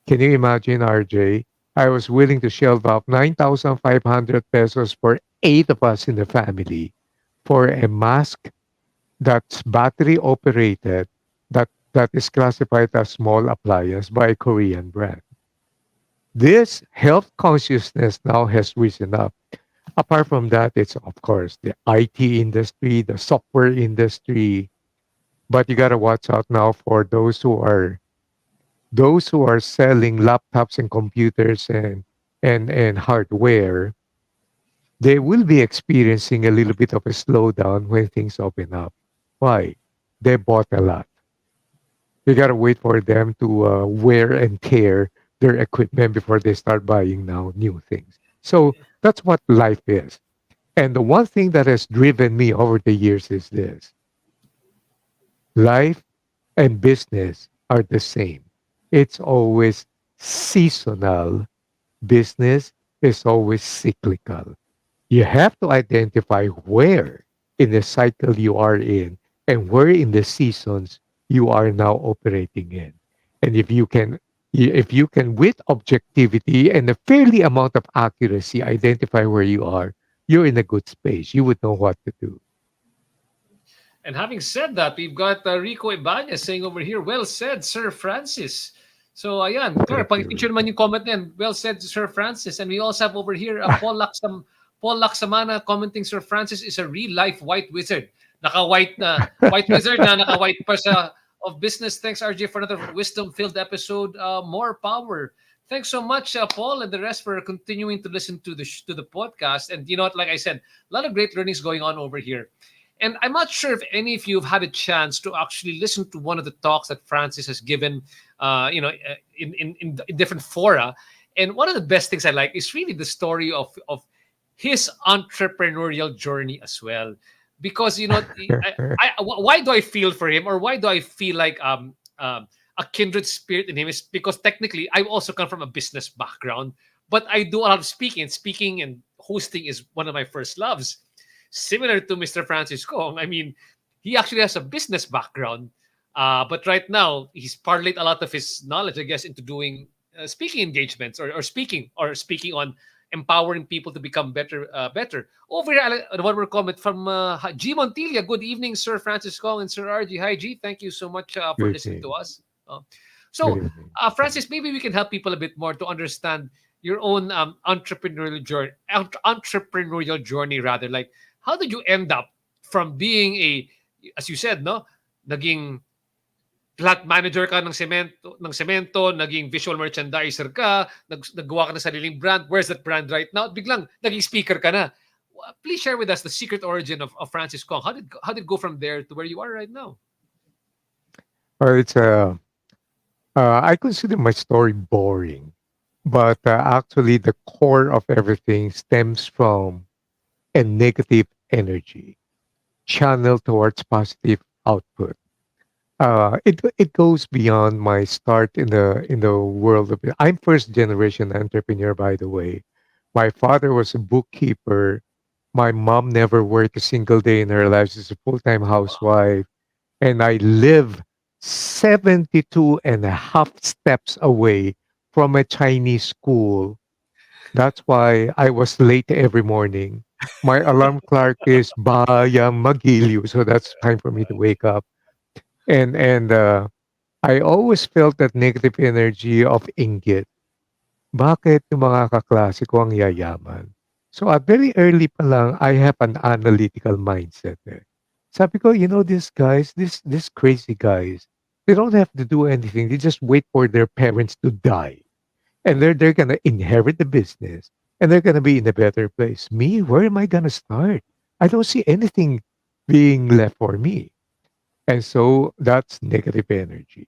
Can you imagine, RJ? I was willing to shell out 9,500 pesos for eight of us in the family for a mask that's battery operated, that is classified as small appliance by a Korean brand. This health consciousness now has risen up. Apart from that, it's of course the IT industry, the software industry, but you gotta watch out now for those who are selling laptops and computers and hardware. They will be experiencing a little bit of a slowdown when things open up. Why? They bought a lot. You gotta wait for them to wear and tear their equipment before they start buying now new things. So that's what life is. And the one thing that has driven me over the years is this: life and business are the same. It's always seasonal. Business is always cyclical. You have to identify where in the cycle you are in and where in the seasons you are now operating in. And if you can with objectivity and a fairly amount of accuracy identify where you are, you're in a good space. You would know what to do. And having said that, we've got Rico Ibanez saying over here, well said, Sir Francis. So, ayan, Claire, Thank you, pag-picture naman Rico. yung comment na yan. Well said, Sir Francis. And we also have over here Paul Laksamana commenting, Sir Francis is a real-life white wizard. Naka-white na, white wizard na naka-white pa sa of business. Thanks, RJ, for another wisdom-filled episode. More power. Thanks so much, Paul, and the rest for continuing to listen to the podcast. And you know what, like I said, a lot of great learnings going on over here. And I'm not sure if any of you have had a chance to actually listen to one of the talks that Francis has given, in different fora. And one of the best things I like is really the story of his entrepreneurial journey as well. Because why do I feel for him, or why do I feel like a kindred spirit in him? Is because technically I also come from a business background, but I do a lot of speaking. Speaking and hosting is one of my first loves, similar to Mr. Francis Kong. I mean, he actually has a business background, but right now he's parlayed a lot of his knowledge, I guess, into doing speaking engagements, or speaking on. empowering people to become better. Over here, one more comment from G Montilla. Good evening, Sir Francis Kong and Sir RG. Hi, G. Thank you so much for Good listening to evening. us. Good So, evening. Francis, maybe we can help people a bit more to understand your own entrepreneurial journey rather. Like, how did you end up from being as you said, no, naging plant manager ka ng semento, naging visual merchandiser ka, naggawa ka ng sariling brand. Where's that brand right now? Biglang naging speaker ka na. Please share with us the secret origin of Francis Kong. How did it go from there to where you are right now? Well, I consider my story boring, but actually, the core of everything stems from a negative energy channeled towards positive output. It goes beyond my start in the world of it. I'm first generation entrepreneur, by the way. My father was a bookkeeper. My mom never worked a single day in her life. She's a full-time housewife. And I live 72 and a half steps away from a Chinese school. That's why I was late every morning. My alarm clock is bayang magiliw, so that's time for me to wake up. And I always felt that negative energy of inggit. Bakit yung mga kaklase ko ang yayaman? So at very early pa lang, I have an analytical mindset eh. Sabi ko, these guys, these crazy guys, they don't have to do anything. They just wait for their parents to die. And they're gonna inherit the business and they're gonna be in a better place. Me, where am I gonna start? I don't see anything being left for me. And so that's negative energy.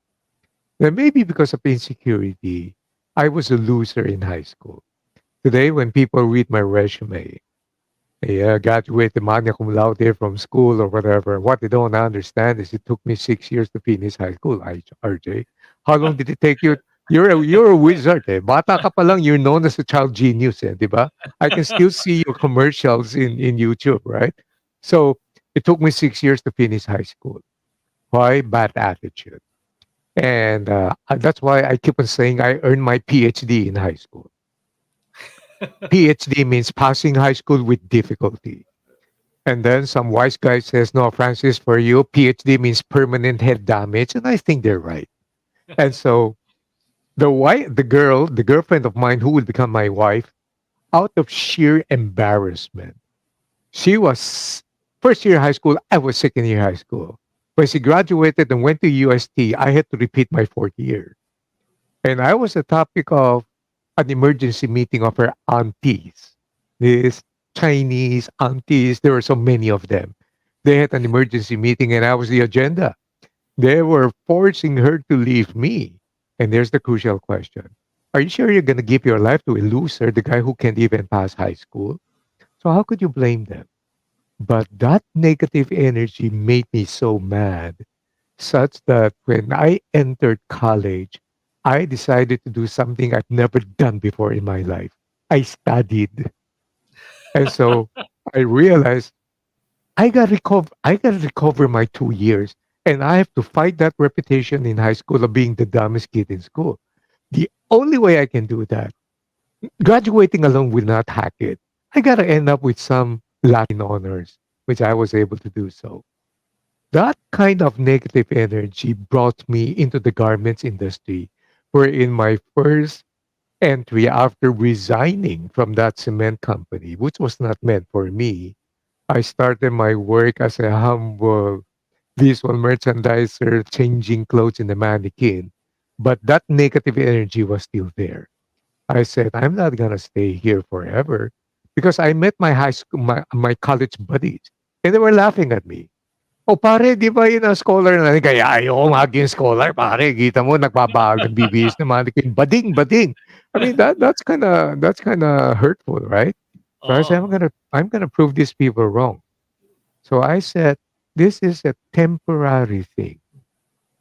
Then maybe because of insecurity, I was a loser in high school. Today, when people read my resume, I graduated magna cum laude from school or whatever. What they don't understand is it took me 6 years to finish high school, RJ. How long did it take you? You're a wizard eh. Bata ka pa lang, you're known as a child genius eh, di ba? I can still see your commercials in YouTube, right? So it took me 6 years to finish high school. Why? Bad attitude. And that's why I keep on saying I earned my PhD in high school. PhD means passing high school with difficulty. And then some wise guy says, no, Francis, for you, PhD means permanent head damage. And I think they're right. And so the girlfriend of mine who would become my wife, out of sheer embarrassment, she was first year high school, I was second year high school. When she graduated and went to UST, I had to repeat my fourth year. And I was a topic of an emergency meeting of her aunties. These Chinese aunties, there were so many of them. They had an emergency meeting and I was the agenda. They were forcing her to leave me. And there's the crucial question. Are you sure you're going to give your life to a loser, the guy who can't even pass high school? So how could you blame them? But that negative energy made me so mad such that when I entered college, I decided to do something I've never done before in my life. I studied. And so I realized I gotta recover my 2 years. And I have to fight that reputation in high school of being the dumbest kid in school. The only way I can do that, graduating alone will not hack it. I gotta end up with some Latin honors, which I was able to do so. That kind of negative energy brought me into the garments industry, where in my first entry after resigning from that cement company, which was not meant for me, I started my work as a humble visual merchandiser, changing clothes in the mannequin. But that negative energy was still there. I said, I'm not gonna stay here forever because I met my high school, my college buddies, and they were laughing at me. Oh, pare, di ba yun ang scholar na kaya ayoko maging scholar, pare. Kita mo, nagbibihis na mannequin. Bading, bading. I mean, that's kind of hurtful, right? So I said, Oh. I'm gonna prove these people wrong. So I said, this is a temporary thing.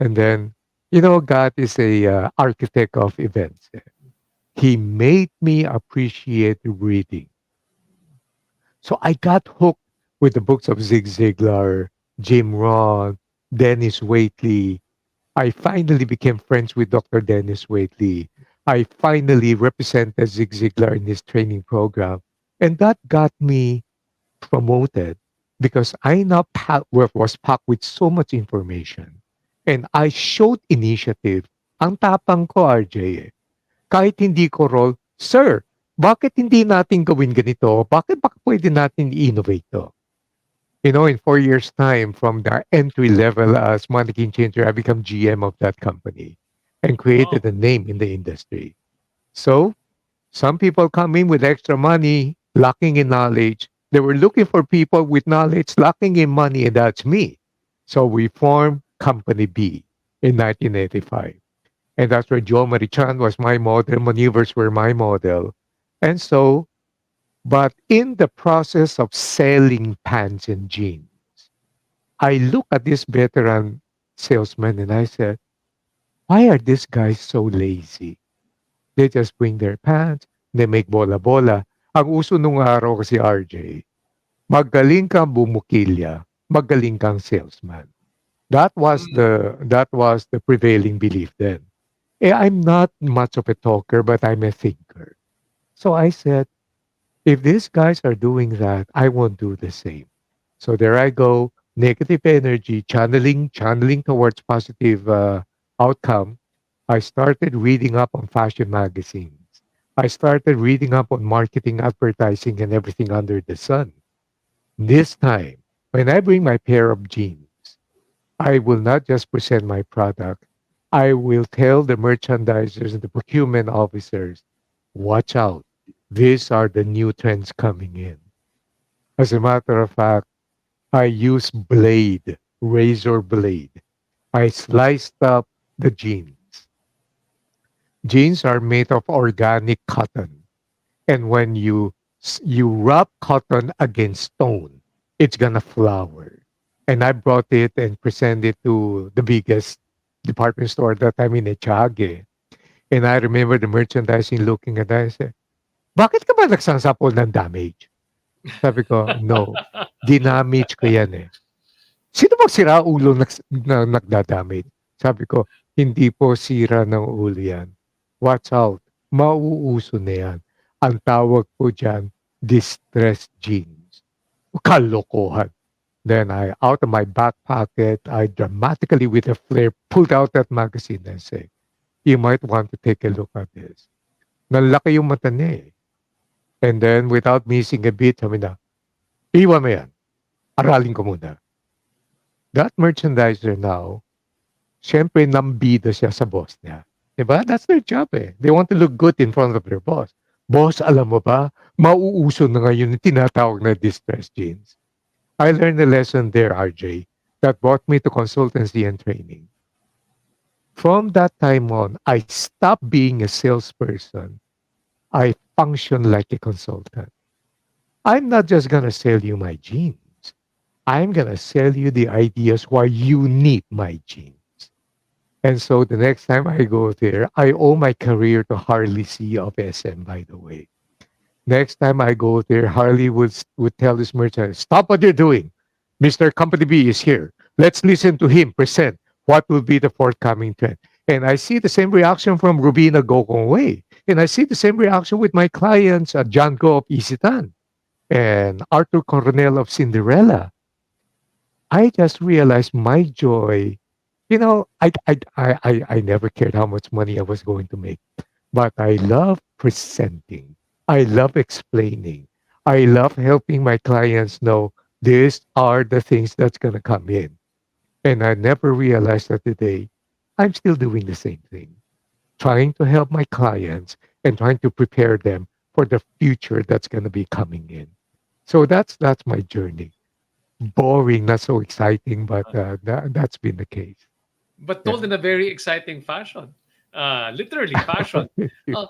And then, God is a architect of events. He made me appreciate reading. So I got hooked with the books of Zig Ziglar, Jim Rohn, Dennis Waitley. I finally became friends with Dr. Dennis Waitley. I finally represented Zig Ziglar in his training program. And that got me promoted because I now was packed with so much information. And I showed initiative. Ang tapang ko, RJ, eh. Kahit hindi ko role, Sir, bakit hindi natin gawin ganito? Bakit pwede natin i-innovate to? In 4 years' time, from the entry level as mannequin changer, I become GM of that company and created Wow. a name in the industry. So some people come in with extra money, lacking in knowledge. They were looking for people with knowledge, lacking in money, and that's me. So we formed Company B in 1985. And that's where Joe Marichan was my model, maneuvers were my model. And so, but in the process of selling pants and jeans, I look at this veteran salesman and I said, why are these guys so lazy? They just bring their pants, they make bola-bola. Ang uso nung araw kasi RJ, magaling kang bumukilya, magaling kang salesman. Mm. That was the prevailing belief then. I'm not much of a talker, but I'm a thinker. So I said, if these guys are doing that, I won't do the same. So there I go, negative energy, channeling towards positive outcome. I started reading up on fashion magazines. I started reading up on marketing, advertising, and everything under the sun. This time, when I bring my pair of jeans, I will not just present my product. I will tell the merchandisers and the procurement officers, watch out. These are the new trends coming in. As a matter of fact, I use blade, razor blade. I sliced up the jeans. Jeans are made of organic cotton. And when you rub cotton against stone, it's gonna flower. And I brought it and presented it to the biggest department store that time in Echage. And I remember the merchandising looking at that and said, bakit ka ba nagsasampol ng damage? Sabi ko, no, dinamage ko yan eh. Sino bang sira ulo nagdadamage? Sabi ko, hindi po sira ng ulo yan. Watch out, mauuso na yan. Ang tawag po dyan, distressed jeans. Kalokohan. Then out of my back pocket, I dramatically with a flair pulled out that magazine and said, you might want to take a look at this. Nalaki yung mata niya eh. And then without missing a beat, sabi na, iwan mo yan. Aralin ko muna. That merchandiser now, siyempre nambida siya sa boss niya. Diba? That's their job eh. They want to look good in front of their boss. Boss, alam mo ba, mauuso na ngayon yung tinatawag na distress jeans. I learned a lesson there, RJ, that brought me to consultancy and training. From that time on, I stopped being a salesperson. I function like a consultant. I'm not just going to sell you my jeans. I'm going to sell you the ideas why you need my jeans. And so the next time I go there, I owe my career to Harley C of SM, by the way. Next time I go there, Harley would tell this merchant, stop what you're doing. Mr. Company B is here. Let's listen to him present what will be the forthcoming trend. And I see the same reaction from Rubina Gokong Wei. And I see the same reaction with my clients, John Go of Isitan and Arthur Coronel of Cinderella. I just realized my joy. I never cared how much money I was going to make, but I love presenting. I love explaining. I love helping my clients know these are the things that's going to come in. And I never realized that today I'm still doing the same thing, trying to help my clients and trying to prepare them for the future that's going to be coming in. So that's my journey. Boring, not so exciting, but that's been the case. But told Yeah. in a very exciting fashion. Literally fashion. Thank you.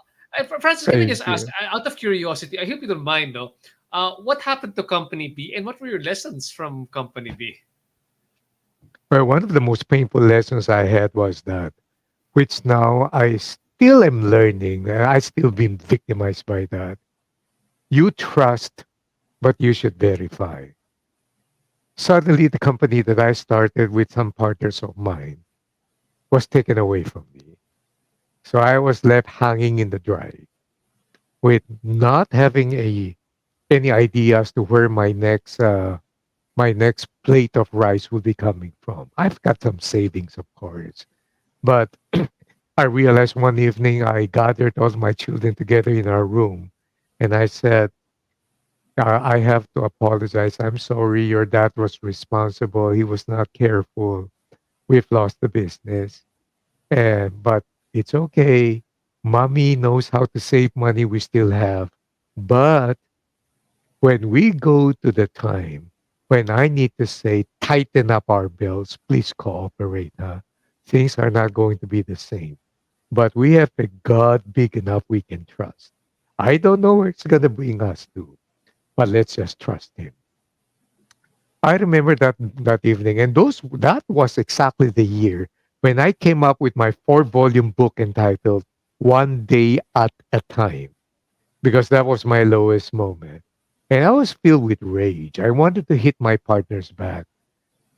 Francis, can I Thank just ask, you. out of curiosity, I hope you don't mind, no? What happened to Company B and what were your lessons from Company B? Well, one of the most painful lessons I had was that, which now I still am learning. I still been victimized by that. You trust, but you should verify. Suddenly, the company that I started with some partners of mine was taken away from me. So I was left hanging in the dry with not having any idea as to where my next plate of rice will be coming from. I've got some savings, of course, but I realized one evening I gathered all my children together in our room, and I said, I have to apologize. I'm sorry. Your dad was responsible. He was not careful. We've lost the business. But it's okay. Mommy knows how to save money we still have. But when we go to the time when I need to say, tighten up our belts, please cooperate, huh? Things are not going to be the same. But we have a God big enough we can trust. I don't know where it's going to bring us to, but let's just trust Him. I remember that evening, and that was exactly the year when I came up with my 4 volume book entitled "One Day at a Time," because that was my lowest moment, and I was filled with rage. I wanted to hit my partner's back.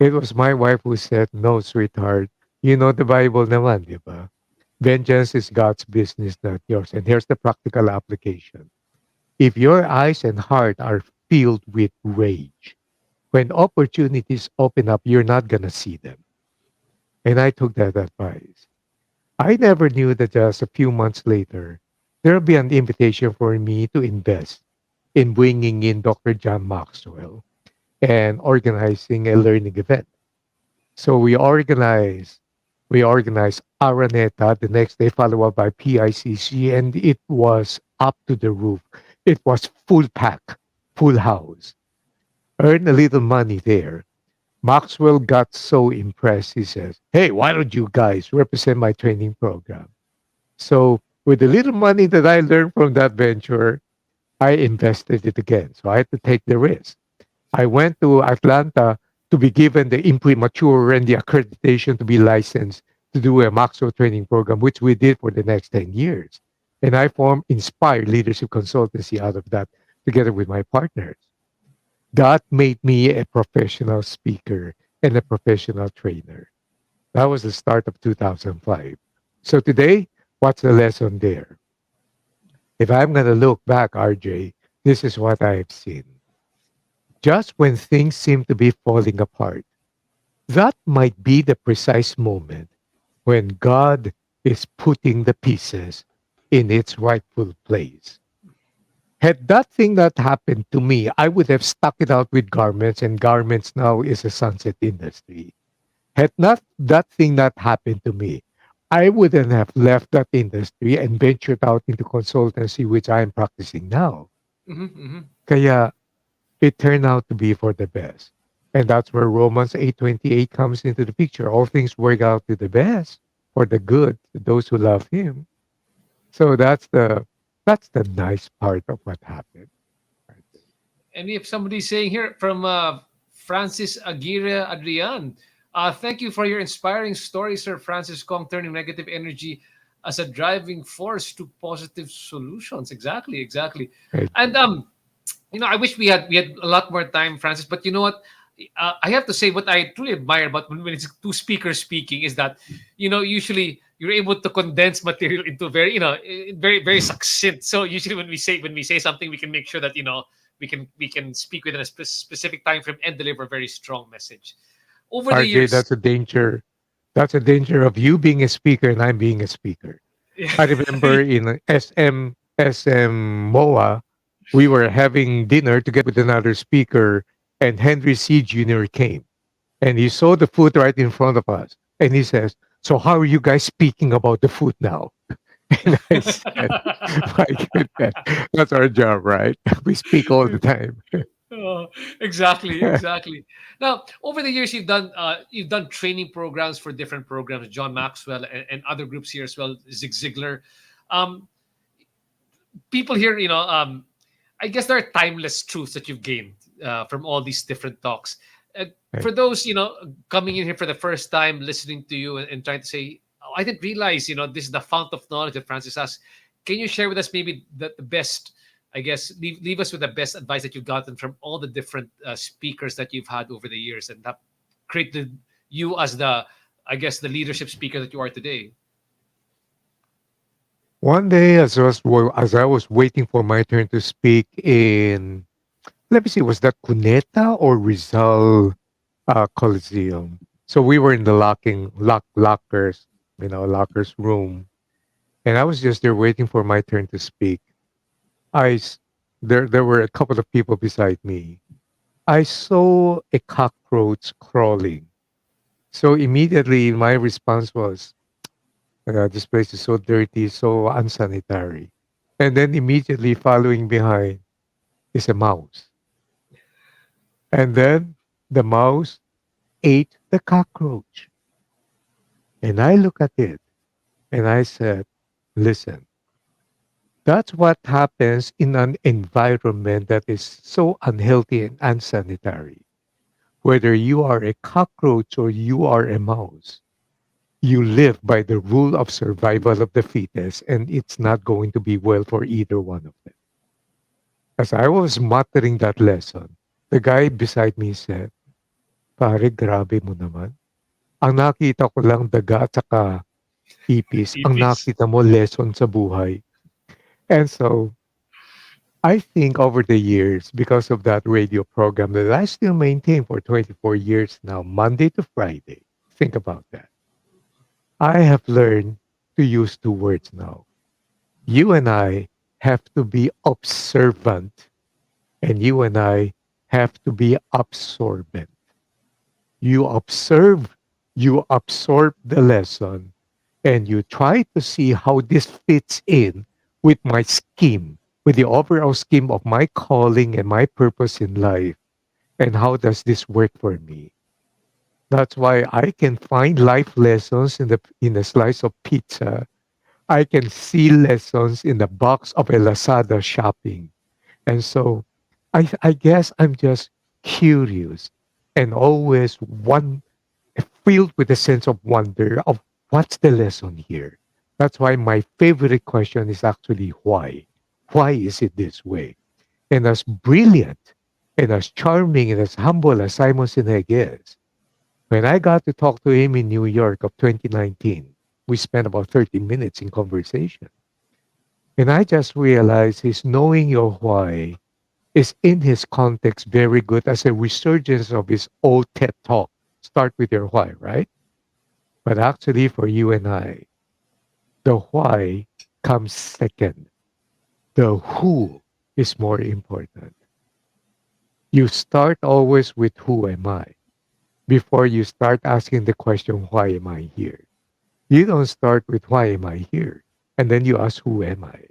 It was my wife who said, "No, sweetheart, you know the Bible, naman, di ba? Vengeance is God's business, not yours." And here's the practical application: if your eyes and heart are filled with rage, when opportunities open up, you're not going to see them. And I took that advice. I never knew that just a few months later, there'll be an invitation for me to invest in bringing in Dr. John Maxwell and organizing a learning event. So we organized Araneta the next day, followed up by PICC, and it was up to the roof. It was full pack, full house. Earn a little money there. Maxwell got so impressed. He says, "Hey, why don't you guys represent my training program?" So, with the little money that I learned from that venture, I invested it again. So, I had to take the risk. I went to Atlanta to be given the imprimatur and the accreditation to be licensed to do a Maxwell training program, which we did for the next 10 years. And I formed Inspired Leadership Consultancy out of that together with my partners. That made me a professional speaker and a professional trainer. That was the start of 2005. So today, what's the lesson there? If I'm going to look back, RJ, this is what I've seen. Just when things seem to be falling apart, that might be the precise moment when God is putting the pieces in its rightful place. Had that thing not happened to me, I would have stuck it out with garments, and garments now is a sunset industry. Had not that thing not happened to me, I wouldn't have left that industry and ventured out into consultancy, which I am practicing now. Hmm, hmm. Kaya it turned out to be for the best. And that's where Romans 8:28 comes into the picture. All things work out to the best for the good to those who love him. So that's the nice part of what happened. Right there. And we have somebody saying here from Francis Aguirre Adrian. Thank you for your inspiring story, Sir Francis Kong, turning negative energy as a driving force to positive solutions. Exactly, exactly. Right. And I wish we had a lot more time, Francis. But you know what? I have to say what I truly admire about when it's two speakers speaking is that usually you're able to condense material into very very very succinct. So usually when we say something, we can make sure that we can speak within a specific time frame and deliver a very strong message. Over the RJ, years, that's a danger. That's a danger of you being a speaker and I'm being a speaker. I remember in SM MOA, we were having dinner together with another speaker, and Henry C. Jr. came and he saw the food right in front of us. And he says, "So, how are you guys speaking about the food now?" And I said, "My goodness, that's our job, right? We speak all the time." Oh, exactly, exactly. Now, over the years, you've done training programs for different programs, John Maxwell and other groups here as well, Zig Ziglar. Um, People here, I guess there are timeless truths that you've gained from all these different talks. For Right. those coming in here for the first time, listening to you and trying to say, "Oh, I didn't realize this is the fount of knowledge that Francis has." Can you share with us maybe the best? I guess leave us with the best advice that you've gotten from all the different speakers that you've had over the years and that created you as the, I guess, the leadership speaker that you are today. One day, as I was waiting for my turn to speak in, let me see, was that Cuneta or Rizal Coliseum? So we were in the lockers, lockers room, and I was just there waiting for my turn to speak. I s- there were a couple of people beside me. I saw a cockroach crawling. So immediately my response was, this place is so dirty, so unsanitary. And then immediately following behind is a mouse. And then the mouse ate the cockroach. And I look at it and I said, listen, that's what happens in an environment that is so unhealthy and unsanitary. Whether you are a cockroach or you are a mouse, you live by the rule of survival of the fittest, and it's not going to be well for either one of them. As I was muttering that lesson, the guy beside me said, pare, grabe mo naman. Ang nakita ko lang daga at saka ipis. Ang Ipis. nakita mo lesson sa buhay. And so, I think over the years, because of that radio program that I still maintain for 24 years now, Monday to Friday, think about that. I have learned to use two words now. You and I have to be observant, and you and I have to be absorbent. You observe, you absorb the lesson, and you try to see how this fits in with my scheme, with the overall scheme of my calling and my purpose in life. And how does this work for me? That's why I can find life lessons in a slice of pizza. I can see lessons in the box of a Lazada shopping. And so I guess I'm just curious and always filled with a sense of wonder of what's the lesson here. That's why my favorite question is actually why. Why is it this way? And as brilliant and as charming and as humble as Simon Sinek is, when I got to talk to him in New York of 2019, we spent about 30 minutes in conversation. And I just realized his knowing your why is in his context very good as a resurgence of his old TED talk. Start with your why, right? But actually, for you and I, the why comes second. The who is more important. You start always with who am I before you start asking the question, why am I here? You don't start with why am I here? And then you ask, who am I?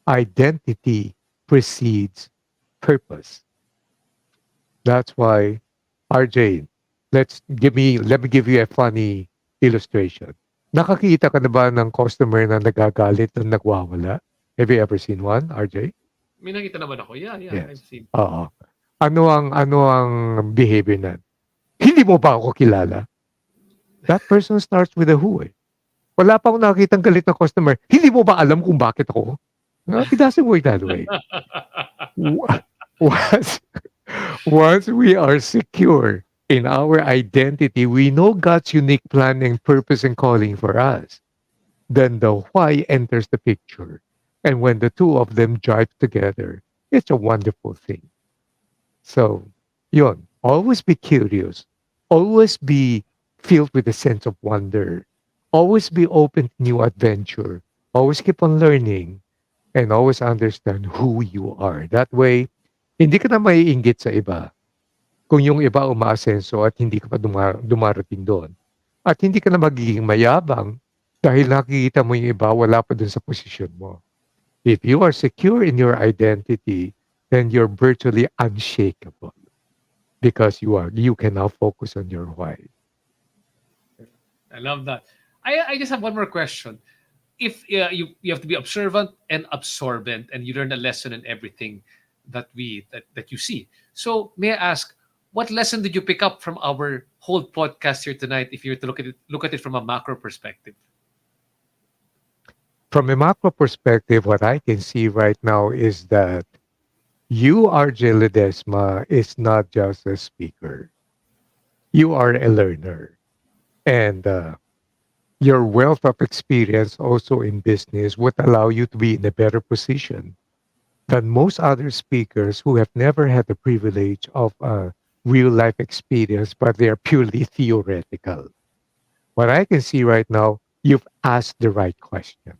Identity precedes purpose. That's why, RJ, let me give you a funny illustration. Nakakita ka na ba ng customer na nagagalit na nagwawala? Have you ever seen one, RJ? May nakita naman ako. Yeah, yeah, I've Yes. seen. Oo. Ano ang behavior na? Hindi mo ba ako kilala? That person starts with a who eh. Wala pa akong nakitang galit na customer. Hindi mo ba alam kung bakit ako? No, it doesn't work that way. Wa- Once, once we are secure in our identity, we know God's unique plan and purpose and calling for us. Then the why enters the picture. And when the two of them drive together, it's a wonderful thing. So, yun, always be curious. Always be filled with a sense of wonder. Always be open to new adventure. Always keep on learning and always understand who you are. That way, hindi ka na maiinggit sa iba. Kung yung iba umaasenso at hindi ka pa dumarating doon. At hindi ka na magiging mayabang dahil nakikita mo yung iba wala pa dun sa posisyon mo. If you are secure in your identity, then you're virtually unshakable because you can now focus on your why. I love that. I just have one more question. If you have to be observant and absorbent, and you learn a lesson in everything that you see. So may I ask, what lesson did you pick up from our whole podcast here tonight? If you were to look at it from a macro perspective. From a macro perspective, what I can see right now is that you, RJ Ledesma, is not just a speaker. You are a learner. And Your wealth of experience also in business would allow you to be in a better position than most other speakers who have never had the privilege of a real life experience, but they are purely theoretical. What I can see right now, you've asked the right questions.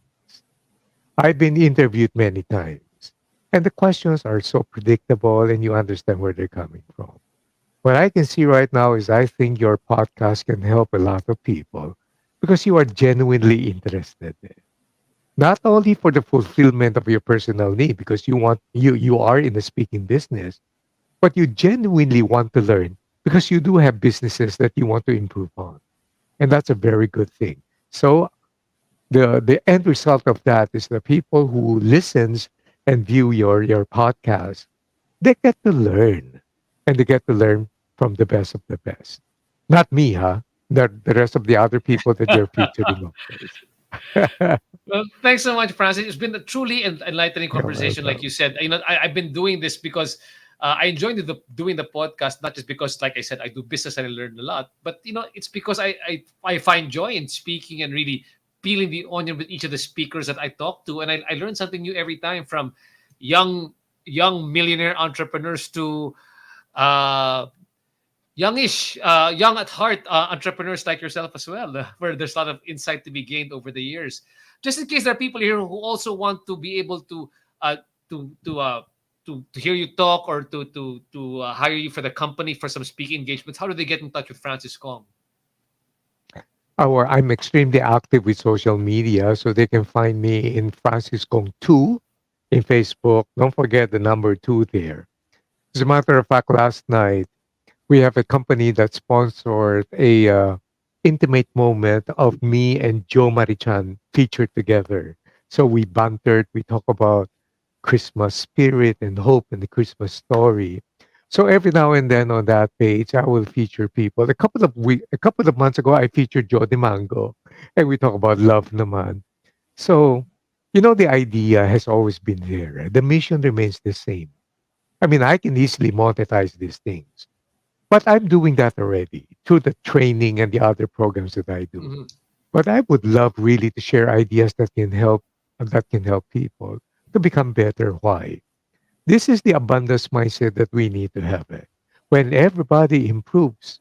I've been interviewed many times, and the questions are so predictable and you understand where they're coming from. What I can see right now is I think your podcast can help a lot of people because you are genuinely interested. Not only for the fulfillment of your personal need, because you are in the speaking business, but you genuinely want to learn because you do have businesses that you want to improve on. And that's a very good thing. So the end result of that is the people who listens and view your podcast, they get to learn. And they get to learn from the best of the best. Not me, huh? The rest of the other people that you're featuring, of course. Well, thanks so much, Francis. It's been a truly enlightening You're conversation, like you welcome. said. I've been doing this because I enjoy doing the podcast, not just because, like I said, I do business and I learn a lot, but it's because I find joy in speaking and really peeling the onion with each of the speakers that I talk to, and I learn something new every time from young young millionaire entrepreneurs to uh, young at heart entrepreneurs like yourself as well, where there's a lot of insight to be gained over the years. Just in case there are people here who also want to be able uh, to to uh, to hear you talk or to hire you for the company for some speaking engagements, how do they get in touch with Francis Kong? Or I'm extremely active with social media, so they can find me in Francis Kong 2 in Facebook. Don't forget the number 2 there. As a matter of fact, last night, we have a company that sponsored a intimate moment of me and Joe Marichan featured together. So we bantered, we talk about Christmas spirit and hope and the Christmas story. So every now and then on that page, I will feature people. A couple of months ago, I featured Joe Mango, and we talk about love naman. So, the idea has always been there. Right? The mission remains the same. I mean, I can easily monetize these things, but I'm doing that already through the training and the other programs that I do. Mhm. But I would love really to share ideas that can help people to become better. Why? This is the abundance mindset that we need to have. When everybody improves,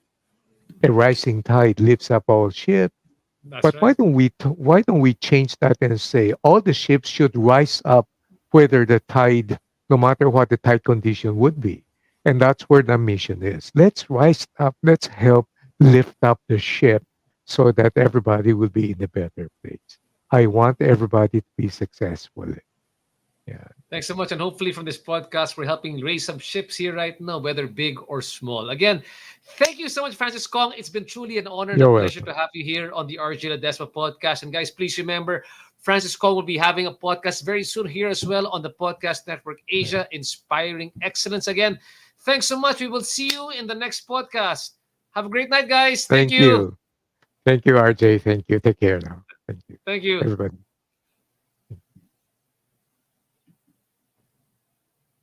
a rising tide lifts up all ships. That's But why right. don't we why don't we change that and say all the ships should rise up, whether the tide, no matter what the tide condition would be, and that's where the mission is. Let's rise up. Let's help lift up the ship so that everybody will be in a better place. I want everybody to be successful. Yeah, Thanks so much. And hopefully, from this podcast, we're helping raise some ships here right now, whether big or small. Again, thank you so much, Francis Kong. It's been truly an honor and a you're pleasure welcome. to have you here on the RJ Ledesma podcast. And guys, please remember, Francis Kong will be having a podcast very soon here as well on the Podcast Network Yeah. Asia, Inspiring Excellence. Again, thanks so much. We will see you in the next podcast. Have a great night, guys. Thank Thank you. you. Thank you, RJ. Thank you. Take care now. Thank you, Thank you. everybody.